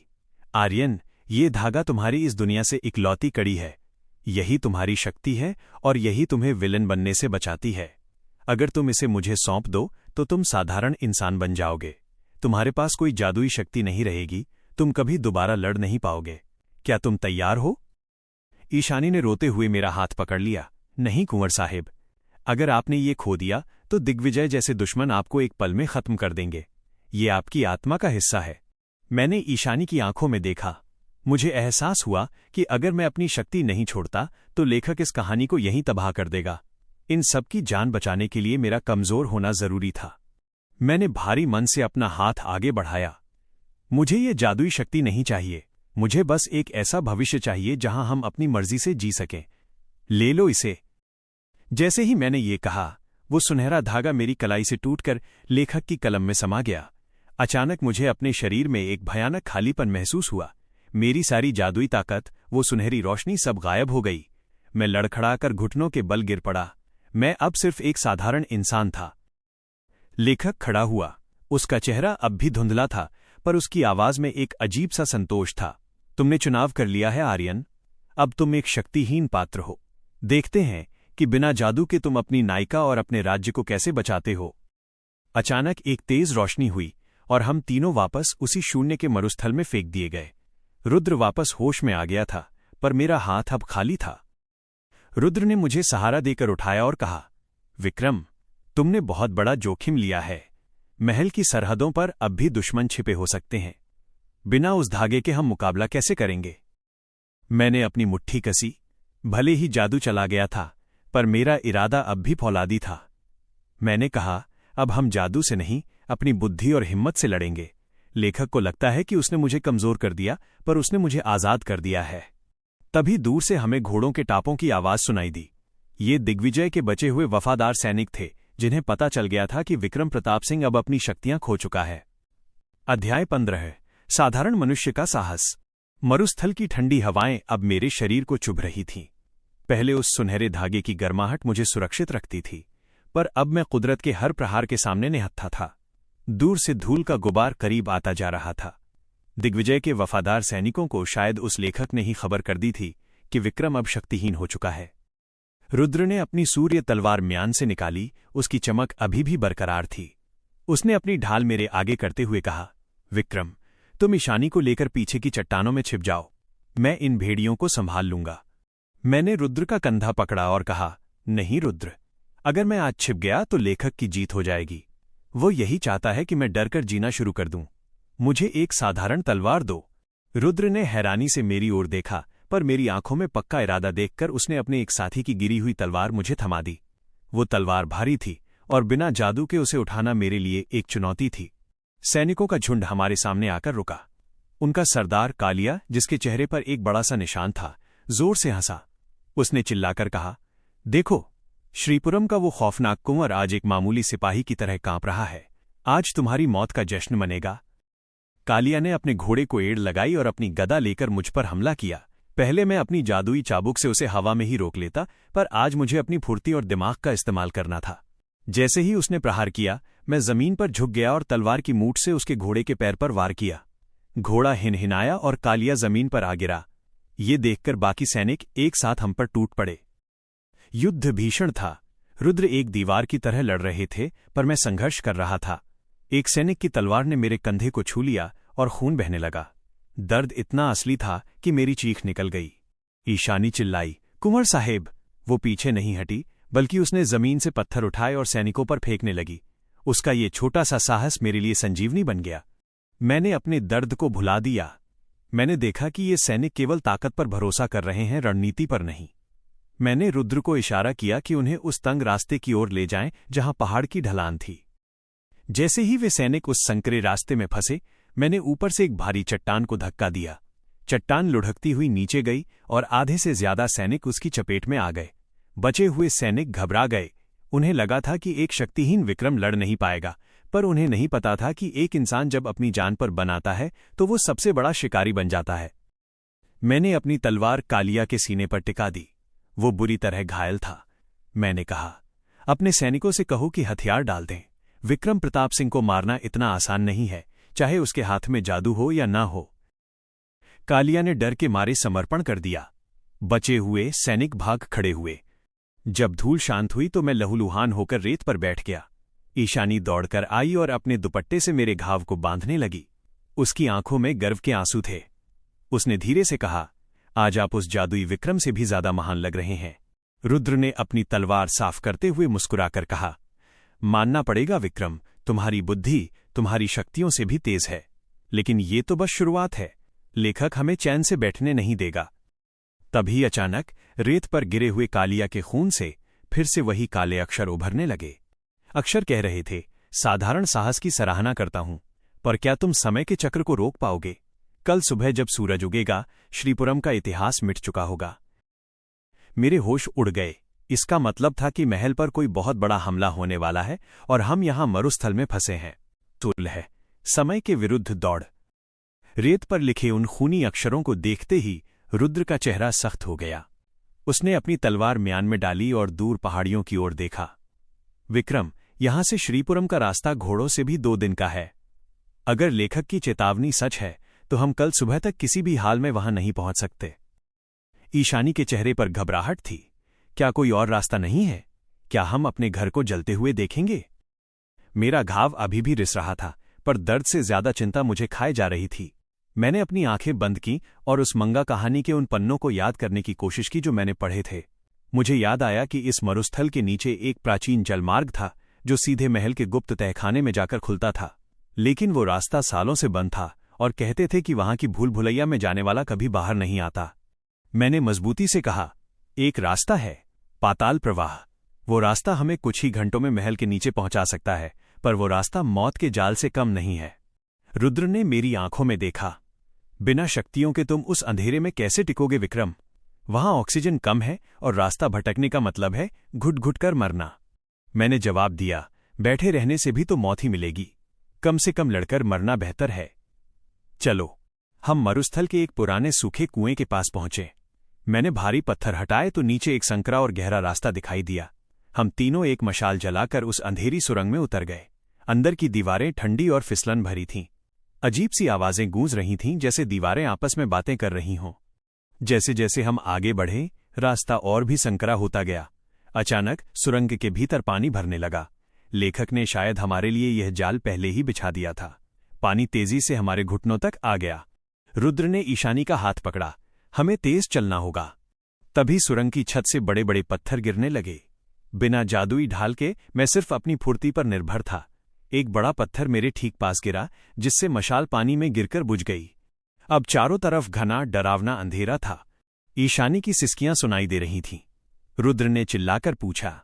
आर्यन, ये धागा तुम्हारी इस दुनिया से इकलौती कड़ी है। यही तुम्हारी शक्ति है और यही तुम्हें विलन बनने से बचाती है। अगर तुम इसे मुझे सौंप दो तो तुम साधारण इंसान बन जाओगे। तुम्हारे पास कोई जादुई शक्ति नहीं रहेगी, तुम कभी दोबारा लड़ नहीं पाओगे। क्या तुम तैयार हो? ईशानी ने रोते हुए मेरा हाथ पकड़ लिया। नहीं कुंवर साहेब, अगर आपने ये खो दिया तो दिग्विजय जैसे दुश्मन आपको एक पल में खत्म कर देंगे। ये आपकी आत्मा का हिस्सा है। मैंने ईशानी की आंखों में देखा। मुझे एहसास हुआ कि अगर मैं अपनी शक्ति नहीं छोड़ता तो लेखक इस कहानी को यहीं तबाह कर देगा। इन सबकी जान बचाने के लिए मेरा कमजोर होना जरूरी था। मैंने भारी मन से अपना हाथ आगे बढ़ाया। मुझे ये जादुई शक्ति नहीं चाहिए, मुझे बस एक ऐसा भविष्य चाहिए जहां हम अपनी मर्जी से जी सकें। ले लो इसे। जैसे ही मैंने ये कहा, वो सुनहरा धागा मेरी कलाई से टूटकर लेखक की कलम में समा गया। अचानक मुझे अपने शरीर में एक भयानक खालीपन महसूस हुआ। मेरी सारी जादुई ताकत, वो सुनहरी रोशनी सब गायब हो गई। मैं लड़खड़ाकर घुटनों के बल गिर पड़ा। मैं अब सिर्फ एक साधारण इंसान था। लेखक खड़ा हुआ। उसका चेहरा अब भी धुंधला था, पर उसकी आवाज में एक अजीब सा संतोष था। तुमने चुनाव कर लिया है आर्यन। अब तुम एक शक्तिहीन पात्र हो। देखते हैं कि बिना जादू के तुम अपनी नायिका और अपने राज्य को कैसे बचाते हो। अचानक एक तेज रोशनी हुई और हम तीनों वापस उसी शून्य के मरुस्थल में फेंक दिए गए। रुद्र वापस होश में आ गया था, पर मेरा हाथ अब खाली था। रुद्र ने मुझे सहारा देकर उठाया और कहा, विक्रम, तुमने बहुत बड़ा जोखिम लिया है। महल की सरहदों पर अब भी दुश्मन छिपे हो सकते हैं। बिना उस धागे के हम मुकाबला कैसे करेंगे? मैंने अपनी मुट्ठी कसी। भले ही जादू चला गया था, पर मेरा इरादा अब भी फौलादी था। मैंने कहा, अब हम जादू से नहीं, अपनी बुद्धि और हिम्मत से लड़ेंगे। लेखक को लगता है कि उसने मुझे कमजोर कर दिया, पर उसने मुझे आजाद कर दिया है। तभी दूर से हमें घोड़ों के टापों की आवाज सुनाई दी। ये दिग्विजय के बचे हुए वफादार सैनिक थे, जिन्हें पता चल गया था कि विक्रम प्रताप सिंह अब अपनी शक्तियां खो चुका है। अध्याय 15। साधारण मनुष्य का साहस। मरुस्थल की ठंडी हवाएं अब मेरे शरीर को चुभ रही थीं। पहले उस सुनहरे धागे की गर्माहट मुझे सुरक्षित रखती थी, पर अब मैं कुदरत के हर प्रहार के सामने निहत्था था। दूर से धूल का गुबार करीब आता जा रहा था। दिग्विजय के वफादार सैनिकों को शायद उस लेखक ने ही खबर कर दी थी कि विक्रम अब शक्तिहीन हो चुका है। रुद्र ने अपनी सूर्य तलवार म्यान से निकाली। उसकी चमक अभी भी बरकरार थी। उसने अपनी ढाल मेरे आगे करते हुए कहा, विक्रम, तुम ईशानी को लेकर पीछे की चट्टानों में छिप जाओ। मैं इन भेड़ियों को संभाल लूंगा। मैंने रुद्र का कंधा पकड़ा और कहा, नहीं रुद्र, अगर मैं आज छिप गया तो लेखक की जीत हो जाएगी। वो यही चाहता है कि मैं डरकर जीना शुरू कर दूं। मुझे एक साधारण तलवार दो। रुद्र ने हैरानी से मेरी ओर देखा, पर मेरी आंखों में पक्का इरादा देखकर उसने अपने एक साथी की गिरी हुई तलवार मुझे थमा दी। वो तलवार भारी थी और बिना जादू के उसे उठाना मेरे लिए एक चुनौती थी। सैनिकों का झुंड हमारे सामने आकर रुका। उनका सरदार कालिया, जिसके चेहरे पर एक बड़ा सा निशान था, जोर से हंसा। उसने चिल्लाकर कहा, देखो, श्रीपुरम का वो खौफनाक कुंवर आज एक मामूली सिपाही की तरह कांप रहा है। आज तुम्हारी मौत का जश्न मनेगा। कालिया ने अपने घोड़े को एड़ लगाई और अपनी गदा लेकर मुझ पर हमला किया। पहले मैं अपनी जादुई चाबुक से उसे हवा में ही रोक लेता, पर आज मुझे अपनी फुर्ती और दिमाग का इस्तेमाल करना था। जैसे ही उसने प्रहार किया, मैं जमीन पर झुक गया और तलवार की मूठ से उसके घोड़े के पैर पर वार किया। घोड़ा हिनहिनाया और कालिया जमीन पर आ गिरा। ये देखकर बाकी सैनिक एक साथ हम पर टूट पड़े। युद्ध भीषण था। रुद्र एक दीवार की तरह लड़ रहे थे, पर मैं संघर्ष कर रहा था। एक सैनिक की तलवार ने मेरे कंधे को छू लिया और खून बहने लगा। दर्द इतना असली था कि मेरी चीख निकल गई। ईशानी चिल्लाई, कुंवर साहेब! वो पीछे नहीं हटी, बल्कि उसने जमीन से पत्थर उठाए और सैनिकों पर फेंकने लगी। उसका ये छोटा सा साहस मेरे लिए संजीवनी बन गया। मैंने अपने दर्द को भुला दिया। मैंने देखा कि ये सैनिक केवल ताकत पर भरोसा कर रहे हैं, रणनीति पर नहीं। मैंने रुद्र को इशारा किया कि उन्हें उस तंग रास्ते की ओर ले जाएं जहां पहाड़ की ढलान थी। जैसे ही वे सैनिक उस संकरे रास्ते में फंसे, मैंने ऊपर से एक भारी चट्टान को धक्का दिया। चट्टान लुढ़कती हुई नीचे गई और आधे से ज्यादा सैनिक उसकी चपेट में आ गए। बचे हुए सैनिक घबरा गए। उन्हें लगा था कि एक शक्तिहीन विक्रम लड़ नहीं पाएगा, पर उन्हें नहीं पता था कि एक इंसान जब अपनी जान पर बनाता है तो वो सबसे बड़ा शिकारी बन जाता है। मैंने अपनी तलवार कालिया के सीने पर टिका दी। वो बुरी तरह घायल था। मैंने कहा, अपने सैनिकों से कहो कि हथियार डाल दें। विक्रम प्रताप सिंह को मारना इतना आसान नहीं है, चाहे उसके हाथ में जादू हो या ना हो। कालिया ने डर के मारे समर्पण कर दिया। बचे हुए सैनिक भाग खड़े हुए। जब धूल शांत हुई तो मैं लहूलुहान होकर रेत पर बैठ गया। ईशानी दौड़कर आई और अपने दुपट्टे से मेरे घाव को बांधने लगी। उसकी आंखों में गर्व के आंसू थे। उसने धीरे से कहा, आज आप उस जादुई विक्रम से भी ज्यादा महान लग रहे हैं। रुद्र ने अपनी तलवार साफ करते हुए मुस्कुराकर कहा, मानना पड़ेगा विक्रम, तुम्हारी बुद्धि तुम्हारी शक्तियों से भी तेज है। लेकिन ये तो बस शुरुआत है। लेखक हमें चैन से बैठने नहीं देगा। तभी अचानक रेत पर गिरे हुए कालिया के खून से फिर से वही काले अक्षर उभरने लगे। अक्षर कह रहे थे, साधारण साहस की सराहना करता हूं, पर क्या तुम समय के चक्र को रोक पाओगे? कल सुबह जब सूरज उगेगा, श्रीपुरम का इतिहास मिट चुका होगा। मेरे होश उड़ गए। इसका मतलब था कि महल पर कोई बहुत बड़ा हमला होने वाला है और हम यहां मरुस्थल में फंसे हैं। तुल है समय के विरुद्ध दौड़। रेत पर लिखे उन खूनी अक्षरों को देखते ही रुद्र का चेहरा सख्त हो गया। उसने अपनी तलवार म्यान में डाली और दूर पहाड़ियों की ओर देखा। विक्रम, यहां से श्रीपुरम का रास्ता घोड़ों से भी 2 दिन का है। अगर लेखक की चेतावनी सच है तो हम कल सुबह तक किसी भी हाल में वहां नहीं पहुंच सकते। ईशानी के चेहरे पर घबराहट थी। क्या कोई और रास्ता नहीं है? क्या हम अपने घर को जलते हुए देखेंगे? मेरा घाव अभी भी रिस रहा था, पर दर्द से ज्यादा चिंता मुझे खाए जा रही थी। मैंने अपनी आंखें बंद की और उस मंगा कहानी के उन पन्नों को याद करने की कोशिश की जो मैंने पढ़े थे। मुझे याद आया कि इस मरुस्थल के नीचे एक प्राचीन जलमार्ग था जो सीधे महल के गुप्त तहखाने में जाकर खुलता था, लेकिन वो रास्ता सालों से बंद था और कहते थे कि वहां की भूल भुलैया में जाने वाला कभी बाहर नहीं आता। मैंने मजबूती से कहा, एक रास्ता है, पाताल प्रवाह। वो रास्ता हमें कुछ ही घंटों में महल के नीचे पहुंचा सकता है, पर वो रास्ता मौत के जाल से कम नहीं है। रुद्र ने मेरी आंखों में देखा। बिना शक्तियों के तुम उस अंधेरे में कैसे टिकोगे विक्रम? वहां ऑक्सीजन कम है और रास्ता भटकने का मतलब है घुट घुट कर मरना। मैंने जवाब दिया, बैठे रहने से भी तो मौत ही मिलेगी, कम से कम लड़कर मरना बेहतर है। चलो। हम मरुस्थल के एक पुराने सूखे कुएं के पास पहुंचे। मैंने भारी पत्थर हटाए तो नीचे एक संकरा और गहरा रास्ता दिखाई दिया। हम तीनों एक मशाल जलाकर उस अंधेरी सुरंग में उतर गए। अंदर की दीवारें ठंडी और फिसलन भरी थीं। अजीब सी आवाजें गूंज रही थीं, जैसे दीवारें आपस में बातें कर रही हों। जैसे जैसे हम आगे बढ़े, रास्ता और भी संकरा होता गया। अचानक सुरंग के भीतर पानी भरने लगा। लेखक ने शायद हमारे लिए यह जाल पहले ही बिछा दिया था। पानी तेजी से हमारे घुटनों तक आ गया। रुद्र ने ईशानी का हाथ पकड़ा, हमें तेज चलना होगा। तभी सुरंग की छत से बड़े बड़े पत्थर गिरने लगे। बिना जादुई ढाल के मैं सिर्फ अपनी फुर्ती पर निर्भर था। एक बड़ा पत्थर मेरे ठीक पास गिरा, जिससे मशाल पानी में गिरकर बुझ गई। अब चारों तरफ घना डरावना अंधेरा था। ईशानी की सिसकियां सुनाई दे रही थीं। रुद्र ने चिल्लाकर पूछा,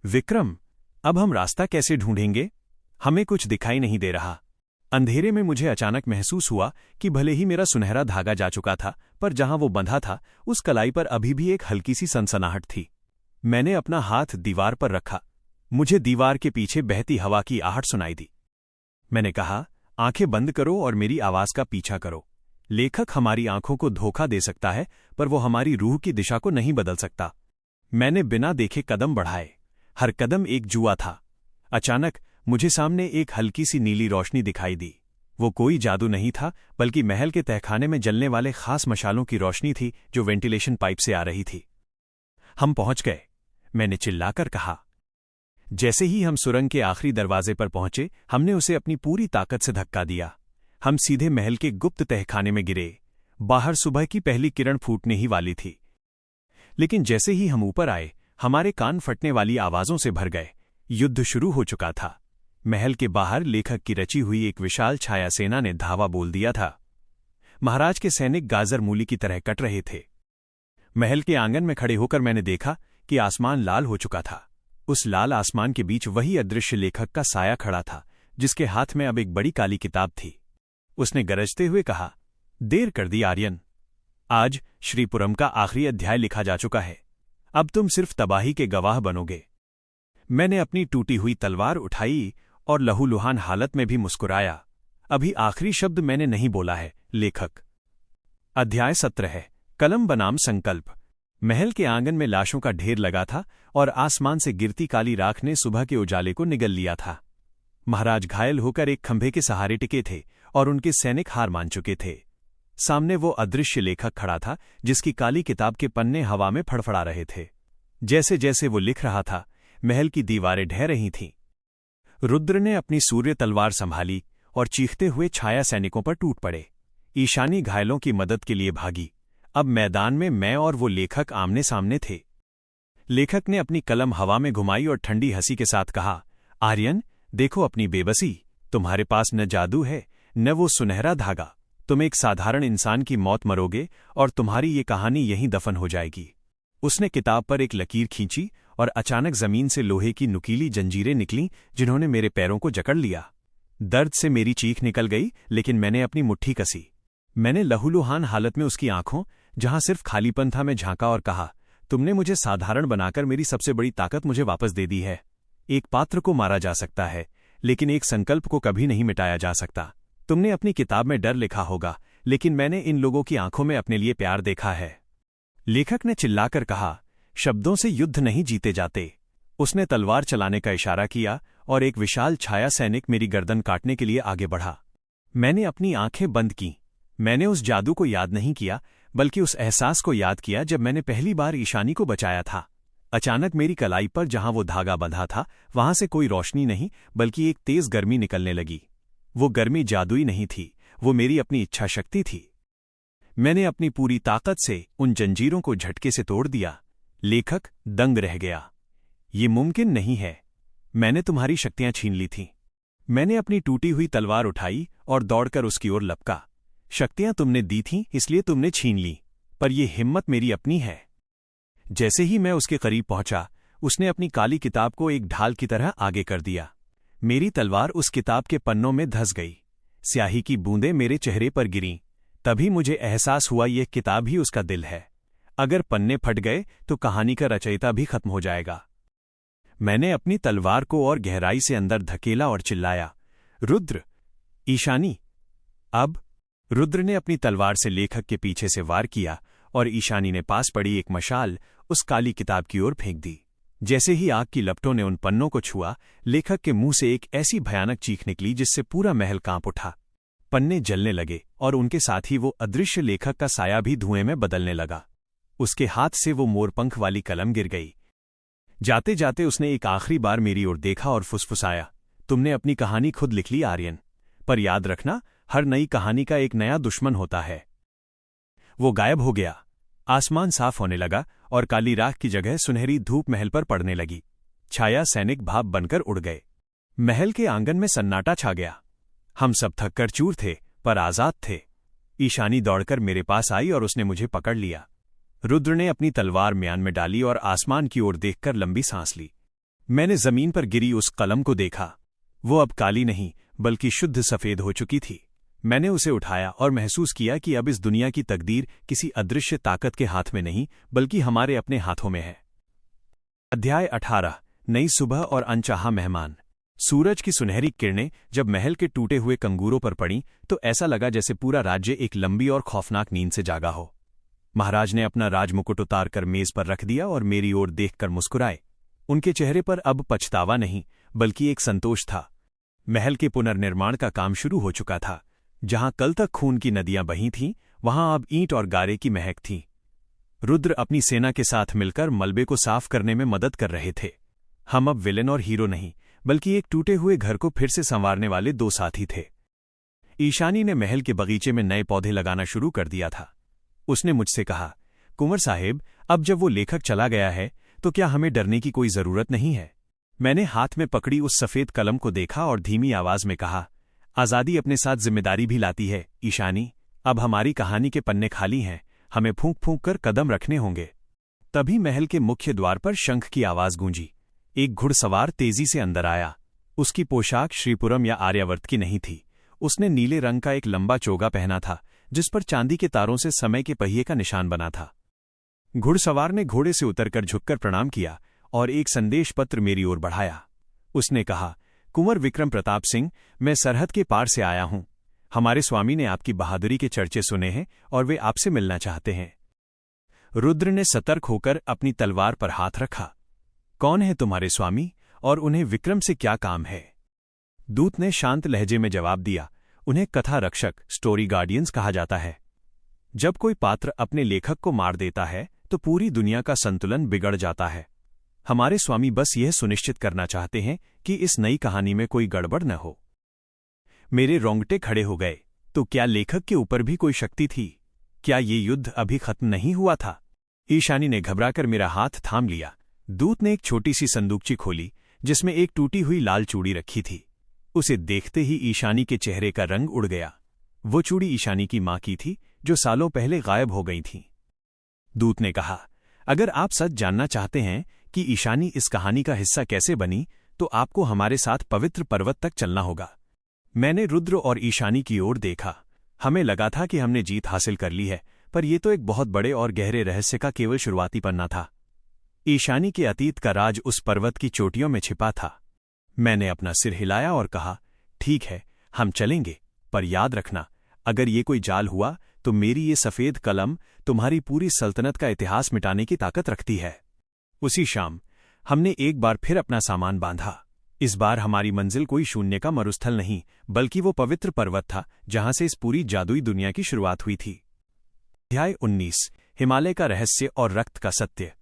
विक्रम, अब हम रास्ता कैसे ढूंढेंगे? हमें कुछ दिखाई नहीं दे रहा। अंधेरे में मुझे अचानक महसूस हुआ कि भले ही मेरा सुनहरा धागा जा चुका था, पर जहां वो बंधा था उस कलाई पर अभी भी एक हल्की सी सनसनाहट थी। मैंने अपना हाथ दीवार पर रखा। मुझे दीवार के पीछे बहती हवा की आहट सुनाई दी। मैंने कहा, आंखें बंद करो और मेरी आवाज का पीछा करो। लेखक हमारी आंखों को धोखा दे सकता है, पर वो हमारी रूह की दिशा को नहीं बदल सकता। मैंने बिना देखे कदम बढ़ाए। हर कदम एक जुआ था। अचानक मुझे सामने एक हल्की सी नीली रोशनी दिखाई दी। वो कोई जादू नहीं था, बल्कि महल के तहखाने में जलने वाले खास मशालों की रोशनी थी जो वेंटिलेशन पाइप से आ रही थी। हम पहुंच गए, मैंने चिल्लाकर कहा। जैसे ही हम सुरंग के आखिरी दरवाजे पर पहुंचे, हमने उसे अपनी पूरी ताकत से धक्का दिया। हम सीधे महल के गुप्त तहखाने में गिरे। बाहर सुबह की पहली किरण फूटने ही वाली थी। लेकिन जैसे ही हम ऊपर आए, हमारे कान फटने वाली आवाजों से भर गए। युद्ध शुरू हो चुका था। महल के बाहर लेखक की रची हुई एक विशाल छाया सेना ने धावा बोल दिया था। महाराज के सैनिक गाजर मूली की तरह कट रहे थे। महल के आंगन में खड़े होकर मैंने देखा कि आसमान लाल हो चुका था। उस लाल आसमान के बीच वही अदृश्य लेखक का साया खड़ा था, जिसके हाथ में अब एक बड़ी काली किताब थी। उसने गरजते हुए कहा, देर कर दी आर्यन। आज श्रीपुरम का आखिरी अध्याय लिखा जा चुका है। अब तुम सिर्फ तबाही के गवाह बनोगे। मैंने अपनी टूटी हुई तलवार उठाई और लहूलुहान हालत में भी मुस्कुराया। अभी आखिरी शब्द मैंने नहीं बोला है, लेखक। अध्याय 17 है, कलम बनाम संकल्प। महल के आंगन में लाशों का ढेर लगा था और आसमान से गिरती काली राख ने सुबह के उजाले को निगल लिया था। महाराज घायल होकर एक खंभे के सहारे टिके थे और उनके सैनिक हार मान चुके थे। सामने वो अदृश्य लेखक खड़ा था, जिसकी काली किताब के पन्ने हवा में फड़फड़ा रहे थे। जैसे जैसे वो लिख रहा था, महल की दीवारें ढह रही थीं। रुद्र ने अपनी सूर्य तलवार संभाली और चीखते हुए छाया सैनिकों पर टूट पड़े। ईशानी घायलों की मदद के लिए भागी। अब मैदान में मैं और वो लेखक आमने सामने थे। लेखक ने अपनी कलम हवा में घुमाई और ठंडी हंसी के साथ कहा, आर्यन, देखो अपनी बेबसी। तुम्हारे पास न जादू है, न वो सुनहरा धागा। तुम एक साधारण इंसान की मौत मरोगे और तुम्हारी ये कहानी यहीं दफन हो जाएगी। उसने किताब पर एक लकीर खींची और अचानक जमीन से लोहे की नुकीली जंजीरें निकलीं, जिन्होंने मेरे पैरों को जकड़ लिया। दर्द से मेरी चीख निकल गई, लेकिन मैंने अपनी मुट्ठी कसी। मैंने लहूलुहान हालत में उसकी आंखों, जहां सिर्फ खालीपन था, में झांका और कहा, तुमने मुझे साधारण बनाकर मेरी सबसे बड़ी ताकत मुझे वापस दे दी है। एक पात्र को मारा जा सकता है, लेकिन एक संकल्प को कभी नहीं मिटाया जा सकता। तुमने अपनी किताब में डर लिखा होगा, लेकिन मैंने इन लोगों की आंखों में अपने लिए प्यार देखा है। लेखक ने चिल्लाकर कहा, शब्दों से युद्ध नहीं जीते जाते। उसने तलवार चलाने का इशारा किया और एक विशाल छाया सैनिक मेरी गर्दन काटने के लिए आगे बढ़ा। मैंने अपनी आंखें बंद की। मैंने उस जादू को याद नहीं किया, बल्कि उस एहसास को याद किया जब मैंने पहली बार ईशानी को बचाया था। अचानक मेरी कलाई पर जहां वो धागा बंधा था, वहां से कोई रोशनी नहीं, बल्कि एक तेज गर्मी निकलने लगी। वो गर्मी जादुई नहीं थी, वो मेरी अपनी इच्छा शक्ति थी। मैंने अपनी पूरी ताकत से उन जंजीरों को झटके से तोड़ दिया। लेखक दंग रह गया। ये मुमकिन नहीं है। मैंने तुम्हारी शक्तियां छीन ली थीं। मैंने अपनी टूटी हुई तलवार उठाई और दौड़कर उसकी ओर लपका। शक्तियां तुमने दी थीं, इसलिए तुमने छीन ली, पर यह हिम्मत मेरी अपनी है। जैसे ही मैं उसके करीब पहुंचा, उसने अपनी काली किताब को एक ढाल की तरह आगे कर दिया। मेरी तलवार उस किताब के पन्नों में धंस गई। स्याही की बूंदें मेरे चेहरे पर गिरीं। तभी मुझे एहसास हुआ, यह किताब ही उसका दिल है। अगर पन्ने फट गए तो कहानी का रचयिता भी खत्म हो जाएगा। मैंने अपनी तलवार को और गहराई से अंदर धकेला और चिल्लाया, रुद्र, ईशानी। अब रुद्र ने अपनी तलवार से लेखक के पीछे से वार किया और ईशानी ने पास पड़ी एक मशाल उस काली किताब की ओर फेंक दी। जैसे ही आग की लपटों ने उन पन्नों को छुआ, लेखक के मुंह से एक ऐसी भयानक चीख निकली जिससे पूरा महल कांप उठा। पन्ने जलने लगे और उनके साथ ही वो अदृश्य लेखक का साया भी धुएं में बदलने लगा। उसके हाथ से वो मोरपंख वाली कलम गिर गई। जाते जाते उसने एक आखिरी बार मेरी ओर देखा और फुसफुसाया, तुमने अपनी कहानी खुद लिख ली आर्यन, पर याद रखना, हर नई कहानी का एक नया दुश्मन होता है। वो गायब हो गया। आसमान साफ होने लगा और काली राख की जगह सुनहरी धूप महल पर पड़ने लगी। छाया सैनिक भाप बनकर उड़ गए। महल के आंगन में सन्नाटा छा गया। हम सब थक कर चूर थे, पर आजाद थे। ईशानी दौड़कर मेरे पास आई और उसने मुझे पकड़ लिया। रुद्र ने अपनी तलवार म्यान में डाली और आसमान की ओर देखकर लंबी सांस ली। मैंने जमीन पर गिरी उस कलम को देखा। वो अब काली नहीं, बल्कि शुद्ध सफेद हो चुकी थी। मैंने उसे उठाया और महसूस किया कि अब इस दुनिया की तकदीर किसी अदृश्य ताकत के हाथ में नहीं, बल्कि हमारे अपने हाथों में है। अध्याय 18। नई सुबह और अनचाहा मेहमान। सूरज की सुनहरी किरणें जब महल के टूटे हुए कंगूरों पर पड़ीं, तो ऐसा लगा जैसे पूरा राज्य एक लंबी और खौफनाक नींद से जागा हो। महाराज ने अपना राजमुकुट उतारकर मेज पर रख दिया और मेरी ओर देखकर मुस्कुराए। उनके चेहरे पर अब पछतावा नहीं, बल्कि एक संतोष था। महल के पुनर्निर्माण का काम शुरू हो चुका था। जहां कल तक खून की नदियां बही थीं, वहां अब ईंट और गारे की महक थी। रुद्र अपनी सेना के साथ मिलकर मलबे को साफ करने में मदद कर रहे थे। हम अब विलेन और हीरो नहीं, बल्कि एक टूटे हुए घर को फिर से संवारने वाले दो साथी थे। ईशानी ने महल के बगीचे में नए पौधे लगाना शुरू कर दिया था। उसने मुझसे कहा, कुंवर साहेब, अब जब वो लेखक चला गया है, तो क्या हमें डरने की कोई जरूरत नहीं है? मैंने हाथ में पकड़ी उस सफेद कलम को देखा और धीमी आवाज में कहा, आजादी अपने साथ जिम्मेदारी भी लाती है ईशानी। अब हमारी कहानी के पन्ने खाली हैं, हमें फूंक फूंक कर कदम रखने होंगे। तभी महल के मुख्य द्वार पर शंख की आवाज गूंजी। एक घुड़सवार तेजी से अंदर आया। उसकी पोशाक श्रीपुरम या आर्यावर्त की नहीं थी। उसने नीले रंग का एक लंबा चोगा पहना था, जिस पर चांदी के तारों से समय के पहिए का निशान बना था। घुड़सवार ने घोड़े से उतरकर झुककर प्रणाम किया और एक संदेश पत्र मेरी ओर बढ़ाया। उसने कहा, कुंवर विक्रम प्रताप सिंह, मैं सरहद के पार से आया हूं। हमारे स्वामी ने आपकी बहादुरी के चर्चे सुने हैं और वे आपसे मिलना चाहते हैं। रुद्र ने सतर्क होकर अपनी तलवार पर हाथ रखा। कौन है तुम्हारे स्वामी और उन्हें विक्रम से क्या काम है? दूत ने शांत लहजे में जवाब दिया, उन्हें कथा रक्षक, स्टोरी गार्डियंस कहा जाता है। जब कोई पात्र अपने लेखक को मार देता है, तो पूरी दुनिया का संतुलन बिगड़ जाता है। हमारे स्वामी बस यह सुनिश्चित करना चाहते हैं कि इस नई कहानी में कोई गड़बड़ न हो। मेरे रोंगटे खड़े हो गए। तो क्या लेखक के ऊपर भी कोई शक्ति थी? क्या ये युद्ध अभी खत्म नहीं हुआ था? ईशानी ने घबराकर मेरा हाथ थाम लिया। दूत ने एक छोटी सी संदूकची खोली, जिसमें एक टूटी हुई लाल चूड़ी रखी थी। उसे देखते ही ईशानी के चेहरे का रंग उड़ गया। वो चूड़ी ईशानी की मां की थी, जो सालों पहले गायब हो गई थी। दूत ने कहा, अगर आप सच जानना चाहते हैं कि ईशानी इस कहानी का हिस्सा कैसे बनी, तो आपको हमारे साथ पवित्र पर्वत तक चलना होगा। मैंने रुद्र और ईशानी की ओर देखा। हमें लगा था कि हमने जीत हासिल कर ली है, पर यह तो एक बहुत बड़े और गहरे रहस्य का केवल शुरुआती पन्ना था। ईशानी के अतीत का राज उस पर्वत की चोटियों में छिपा था। मैंने अपना सिर हिलाया और कहा, ठीक है, हम चलेंगे, पर याद रखना, अगर ये कोई जाल हुआ तो मेरी ये सफेद कलम तुम्हारी पूरी सल्तनत का इतिहास मिटाने की ताकत रखती है। उसी शाम हमने एक बार फिर अपना सामान बांधा। इस बार हमारी मंजिल कोई शून्य का मरुस्थल नहीं, बल्कि वो पवित्र पर्वत था जहां से इस पूरी जादुई दुनिया की शुरुआत हुई थी। अध्याय 19। हिमालय का रहस्य और रक्त का सत्य।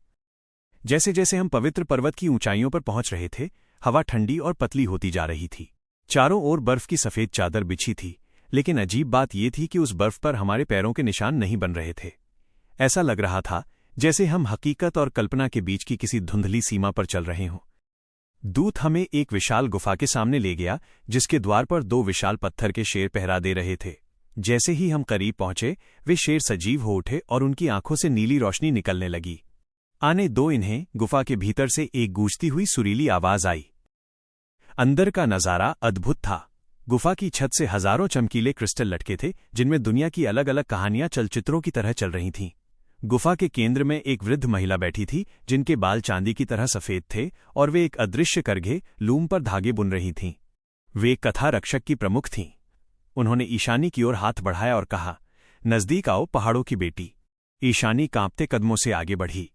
जैसे जैसे हम पवित्र पर्वत की ऊंचाइयों पर पहुंच रहे थे, हवा ठंडी और पतली होती जा रही थी। चारों ओर बर्फ की सफेद चादर बिछी थी, लेकिन अजीब बात यह थी कि उस बर्फ पर हमारे पैरों के निशान नहीं बन रहे थे। ऐसा लग रहा था जैसे हम हकीकत और कल्पना के बीच की किसी धुंधली सीमा पर चल रहे हों। दूत हमें एक विशाल गुफा के सामने ले गया, जिसके द्वार पर 2 विशाल पत्थर के शेर पहरा दे रहे थे। जैसे ही हम करीब पहुंचे, वे शेर सजीव हो उठे और उनकी आंखों से नीली रोशनी निकलने लगी। आने दो इन्हें। गुफा के भीतर से एक गूंजती हुई सुरीली आवाज आई। अंदर का नजारा अद्भुत था। गुफा की छत से हजारों चमकीले क्रिस्टल लटके थे, जिनमें दुनिया की अलग अलग कहानियां चलचित्रों की तरह चल रही थीं। गुफा के केंद्र में एक वृद्ध महिला बैठी थी, जिनके बाल चांदी की तरह सफेद थे और वे एक अदृश्य करघे लूम पर धागे बुन रही थीं। वे कथा रक्षक की प्रमुख थीं। उन्होंने ईशानी की ओर हाथ बढ़ाया और कहा, नजदीक आओ पहाड़ों की बेटी। ईशानी कांपते कदमों से आगे बढ़ी।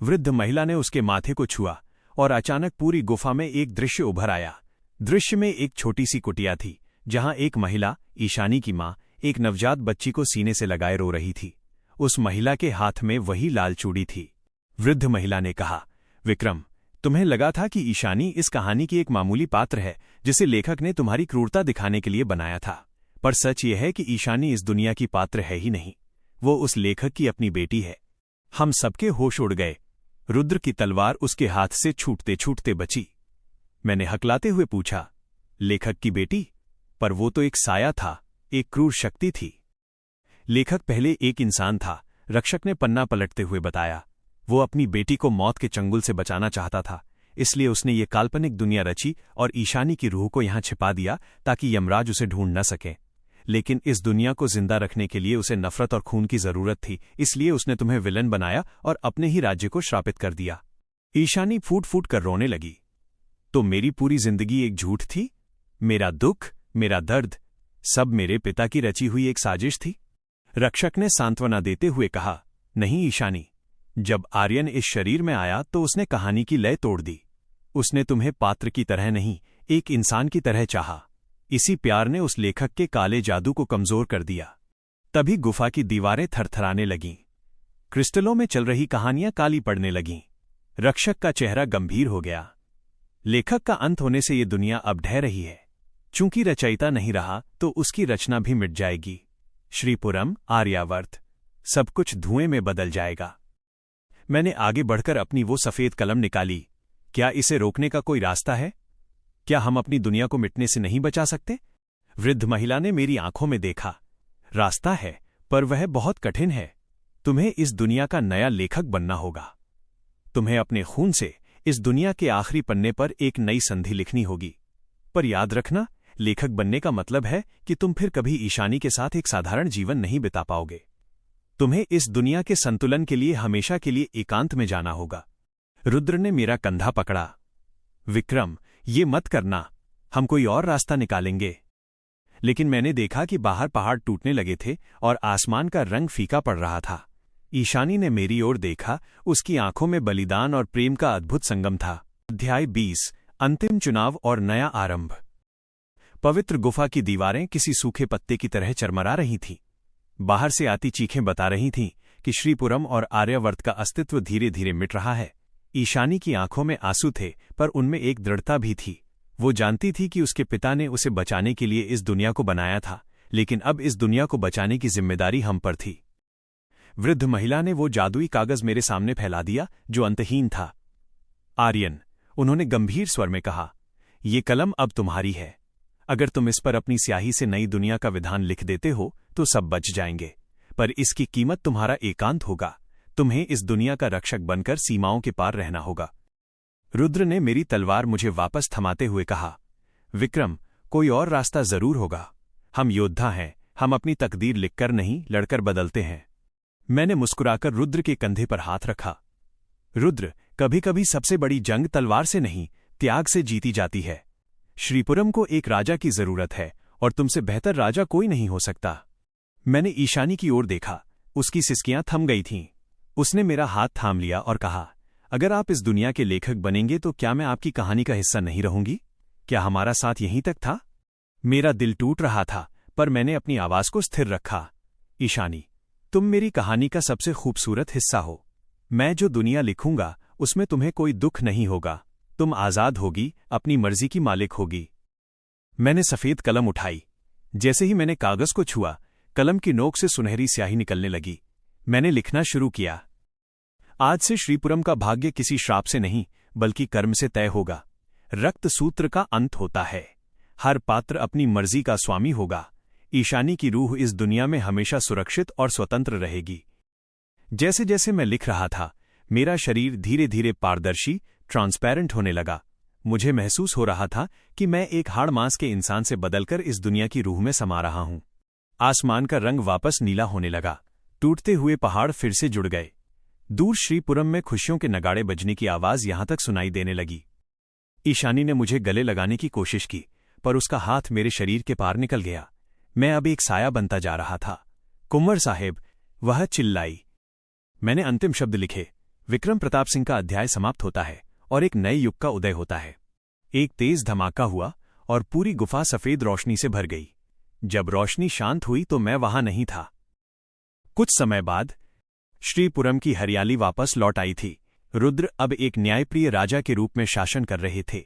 वृद्ध महिला ने उसके माथे को छुआ और अचानक पूरी गुफा में एक दृश्य उभर आया। दृश्य में एक छोटी सी कुटिया थी, जहां एक महिला, ईशानी की मां, एक नवजात बच्ची को सीने से लगाए रो रही थी। उस महिला के हाथ में वही लाल चूड़ी थी। वृद्ध महिला ने कहा, विक्रम, तुम्हें लगा था कि ईशानी इस कहानी की एक मामूली पात्र है, जिसे लेखक ने तुम्हारी क्रूरता दिखाने के लिए बनाया था। पर सच यह है कि ईशानी इस दुनिया की पात्र है ही नहीं, वो उस लेखक की अपनी बेटी है। हम सबके होश उड़ गए। रुद्र की तलवार उसके हाथ से छूटते छूटते बची। मैंने हकलाते हुए पूछा, लेखक की बेटी? पर वो तो एक साया था, एक क्रूर शक्ति थी। लेखक पहले एक इंसान था, रक्षक ने पन्ना पलटते हुए बताया। वो अपनी बेटी को मौत के चंगुल से बचाना चाहता था, इसलिए उसने ये काल्पनिक दुनिया रची और ईशानी की रूह को यहां छिपा दिया ताकि यमराज उसे ढूंढ न सके। लेकिन इस दुनिया को जिंदा रखने के लिए उसे नफरत और खून की जरूरत थी, इसलिए उसने तुम्हें विलन बनाया और अपने ही राज्य को श्रापित कर दिया। ईशानी फूट फूट कर रोने लगी। तो मेरी पूरी जिंदगी एक झूठ थी? मेरा दुख, मेरा दर्द, सब मेरे पिता की रची हुई एक साजिश थी? रक्षक ने सांत्वना देते हुए कहा, नहीं ईशानी, जब आर्यन इस शरीर में आया तो उसने कहानी की लय तोड़ दी। उसने तुम्हें पात्र की तरह नहीं, एक इंसान की तरह चाहा। इसी प्यार ने उस लेखक के काले जादू को कमजोर कर दिया। तभी गुफा की दीवारें थरथराने लगीं। क्रिस्टलों में चल रही कहानियां काली पड़ने लगीं। रक्षक का चेहरा गंभीर हो गया। लेखक का अंत होने से ये दुनिया अब ढह रही है। चूंकि रचयिता नहीं रहा तो उसकी रचना भी मिट जाएगी। श्रीपुरम, आर्यावर्त, सब कुछ धुएं में बदल जाएगा। मैंने आगे बढ़कर अपनी वो सफेद कलम निकाली। क्या इसे रोकने का कोई रास्ता है? क्या हम अपनी दुनिया को मिटने से नहीं बचा सकते? वृद्ध महिला ने मेरी आंखों में देखा। रास्ता है, पर वह बहुत कठिन है। तुम्हें इस दुनिया का नया लेखक बनना होगा। तुम्हें अपने खून से इस दुनिया के आखिरी पन्ने पर एक नई संधि लिखनी होगी। पर याद रखना, लेखक बनने का मतलब है कि तुम फिर कभी ईशानी के साथ एक साधारण जीवन नहीं बिता पाओगे। तुम्हें इस दुनिया के संतुलन के लिए हमेशा के लिए एकांत में जाना होगा। रुद्र ने मेरा कंधा पकड़ा। विक्रम, ये मत करना, हम कोई और रास्ता निकालेंगे। लेकिन मैंने देखा कि बाहर पहाड़ टूटने लगे थे और आसमान का रंग फीका पड़ रहा था। ईशानी ने मेरी ओर देखा। उसकी आंखों में बलिदान और प्रेम का अद्भुत संगम था। अध्याय 20, अंतिम चुनाव और नया आरंभ। पवित्र गुफा की दीवारें किसी सूखे पत्ते की तरह चरमरा रही थीं। बाहर से आती चीखें बता रही थीं कि श्रीपुरम और आर्यावर्त का अस्तित्व धीरे धीरे मिट रहा है। ईशानी की आंखों में आंसू थे, पर उनमें एक दृढ़ता भी थी। वो जानती थी कि उसके पिता ने उसे बचाने के लिए इस दुनिया को बनाया था, लेकिन अब इस दुनिया को बचाने की जिम्मेदारी हम पर थी। वृद्ध महिला ने वो जादुई कागज मेरे सामने फैला दिया जो अंतहीन था। आर्यन, उन्होंने गंभीर स्वर में कहा, ये कलम अब तुम्हारी है। अगर तुम इस पर अपनी स्याही से नई दुनिया का विधान लिख देते हो तो सब बच जाएंगे, पर इसकी कीमत तुम्हारा एकांत होगा। तुम्हें इस दुनिया का रक्षक बनकर सीमाओं के पार रहना होगा। रुद्र ने मेरी तलवार मुझे वापस थमाते हुए कहा, विक्रम, कोई और रास्ता जरूर होगा। हम योद्धा हैं, हम अपनी तकदीर लिखकर नहीं, लड़कर बदलते हैं। मैंने मुस्कुराकर रुद्र के कंधे पर हाथ रखा। रुद्र, कभी कभी सबसे बड़ी जंग तलवार से नहीं, त्याग से जीती जाती है। श्रीपुरम को एक राजा की जरूरत है और तुमसे बेहतर राजा कोई नहीं हो सकता। मैंने ईशानी की ओर देखा। उसकी सिसकियां थम गई थीं। उसने मेरा हाथ थाम लिया और कहा, अगर आप इस दुनिया के लेखक बनेंगे तो क्या मैं आपकी कहानी का हिस्सा नहीं रहूंगी? क्या हमारा साथ यहीं तक था? मेरा दिल टूट रहा था, पर मैंने अपनी आवाज को स्थिर रखा। ईशानी, तुम मेरी कहानी का सबसे खूबसूरत हिस्सा हो। मैं जो दुनिया लिखूंगा उसमें तुम्हें कोई दुख नहीं होगा। तुम आजाद होगी, अपनी मर्जी की मालिक होगी। मैंने सफेद कलम उठाई। जैसे ही मैंने कागज को छुआ, कलम की नोक से सुनहरी स्याही निकलने लगी। मैंने लिखना शुरू किया। आज से श्रीपुरम का भाग्य किसी श्राप से नहीं, बल्कि कर्म से तय होगा। रक्त सूत्र का अंत होता है। हर पात्र अपनी मर्जी का स्वामी होगा। ईशानी की रूह इस दुनिया में हमेशा सुरक्षित और स्वतंत्र रहेगी। जैसे जैसे मैं लिख रहा था, मेरा शरीर धीरे धीरे पारदर्शी, ट्रांसपेरेंट होने लगा। मुझे महसूस हो रहा था कि मैं एक हाड़ मांस के इंसान से बदलकर इस दुनिया की रूह में समा रहा हूं। आसमान का रंग वापस नीला होने लगा। टूटते हुए पहाड़ फिर से जुड़ गए। दूर श्रीपुरम में खुशियों के नगाड़े बजने की आवाज यहां तक सुनाई देने लगी। ईशानी ने मुझे गले लगाने की कोशिश की, पर उसका हाथ मेरे शरीर के पार निकल गया। मैं अब एक साया बनता जा रहा था। कुंवर साहेब, वह चिल्लाई। मैंने अंतिम शब्द लिखे। विक्रम प्रताप सिंह का अध्याय समाप्त होता है और एक नए युग का उदय होता है। एक तेज धमाका हुआ और पूरी गुफा सफेद रोशनी से भर गई। जब रोशनी शांत हुई तो मैं वहां नहीं था। कुछ समय बाद श्रीपुरम की हरियाली वापस लौट आई थी। रुद्र अब एक न्यायप्रिय राजा के रूप में शासन कर रहे थे।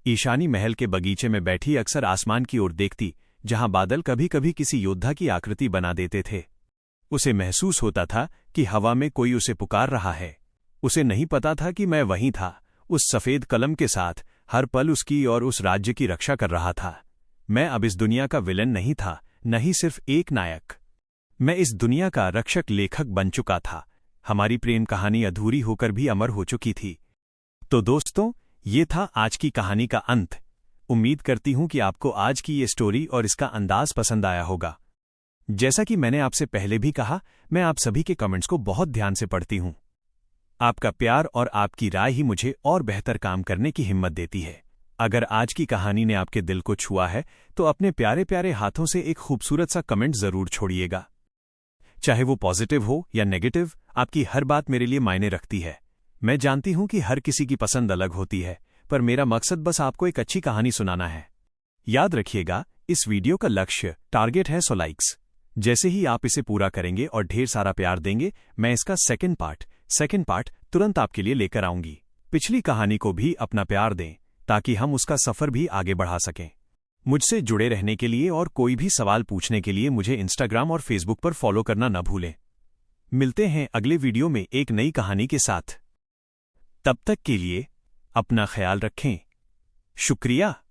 ईशानी महल के बगीचे में बैठी अक्सर आसमान की ओर देखती, जहां बादल कभी कभी किसी योद्धा की आकृति बना देते थे। उसे महसूस होता था कि हवा में कोई उसे पुकार रहा है। उसे नहीं पता था कि मैं वहीं था, उस सफेद कलम के साथ, हर पल उसकी और उस राज्य की रक्षा कर रहा था। मैं अब इस दुनिया का विलन नहीं था, न ही सिर्फ एक नायक। मैं इस दुनिया का रक्षक लेखक बन चुका था। हमारी प्रेम कहानी अधूरी होकर भी अमर हो चुकी थी। तो दोस्तों, ये था आज की कहानी का अंत। उम्मीद करती हूं कि आपको आज की ये स्टोरी और इसका अंदाज पसंद आया होगा। जैसा कि मैंने आपसे पहले भी कहा, मैं आप सभी के कमेंट्स को बहुत ध्यान से पढ़ती हूं। आपका प्यार और आपकी राय ही मुझे और बेहतर काम करने की हिम्मत देती है। अगर आज की कहानी ने आपके दिल को छुआ है, तो अपने प्यारे प्यारे हाथों से एक खूबसूरत सा कमेंट जरूर छोड़िएगा। चाहे वो पॉजिटिव हो या नेगेटिव, आपकी हर बात मेरे लिए मायने रखती है। मैं जानती हूं कि हर किसी की पसंद अलग होती है, पर मेरा मकसद बस आपको एक अच्छी कहानी सुनाना है। याद रखिएगा, इस वीडियो का लक्ष्य टारगेट है 100 लाइक्स। जैसे ही आप इसे पूरा करेंगे और ढेर सारा प्यार देंगे, मैं इसका सेकंड पार्ट तुरंत आपके लिए लेकर आऊंगी। पिछली कहानी को भी अपना प्यार दें, ताकि हम उसका सफर भी आगे बढ़ा सकें। मुझसे जुड़े रहने के लिए और कोई भी सवाल पूछने के लिए मुझे इंस्टाग्राम और फेसबुक पर फॉलो करना न भूलें। मिलते हैं अगले वीडियो में एक नई कहानी के साथ। तब तक के लिए अपना ख्याल रखें। शुक्रिया।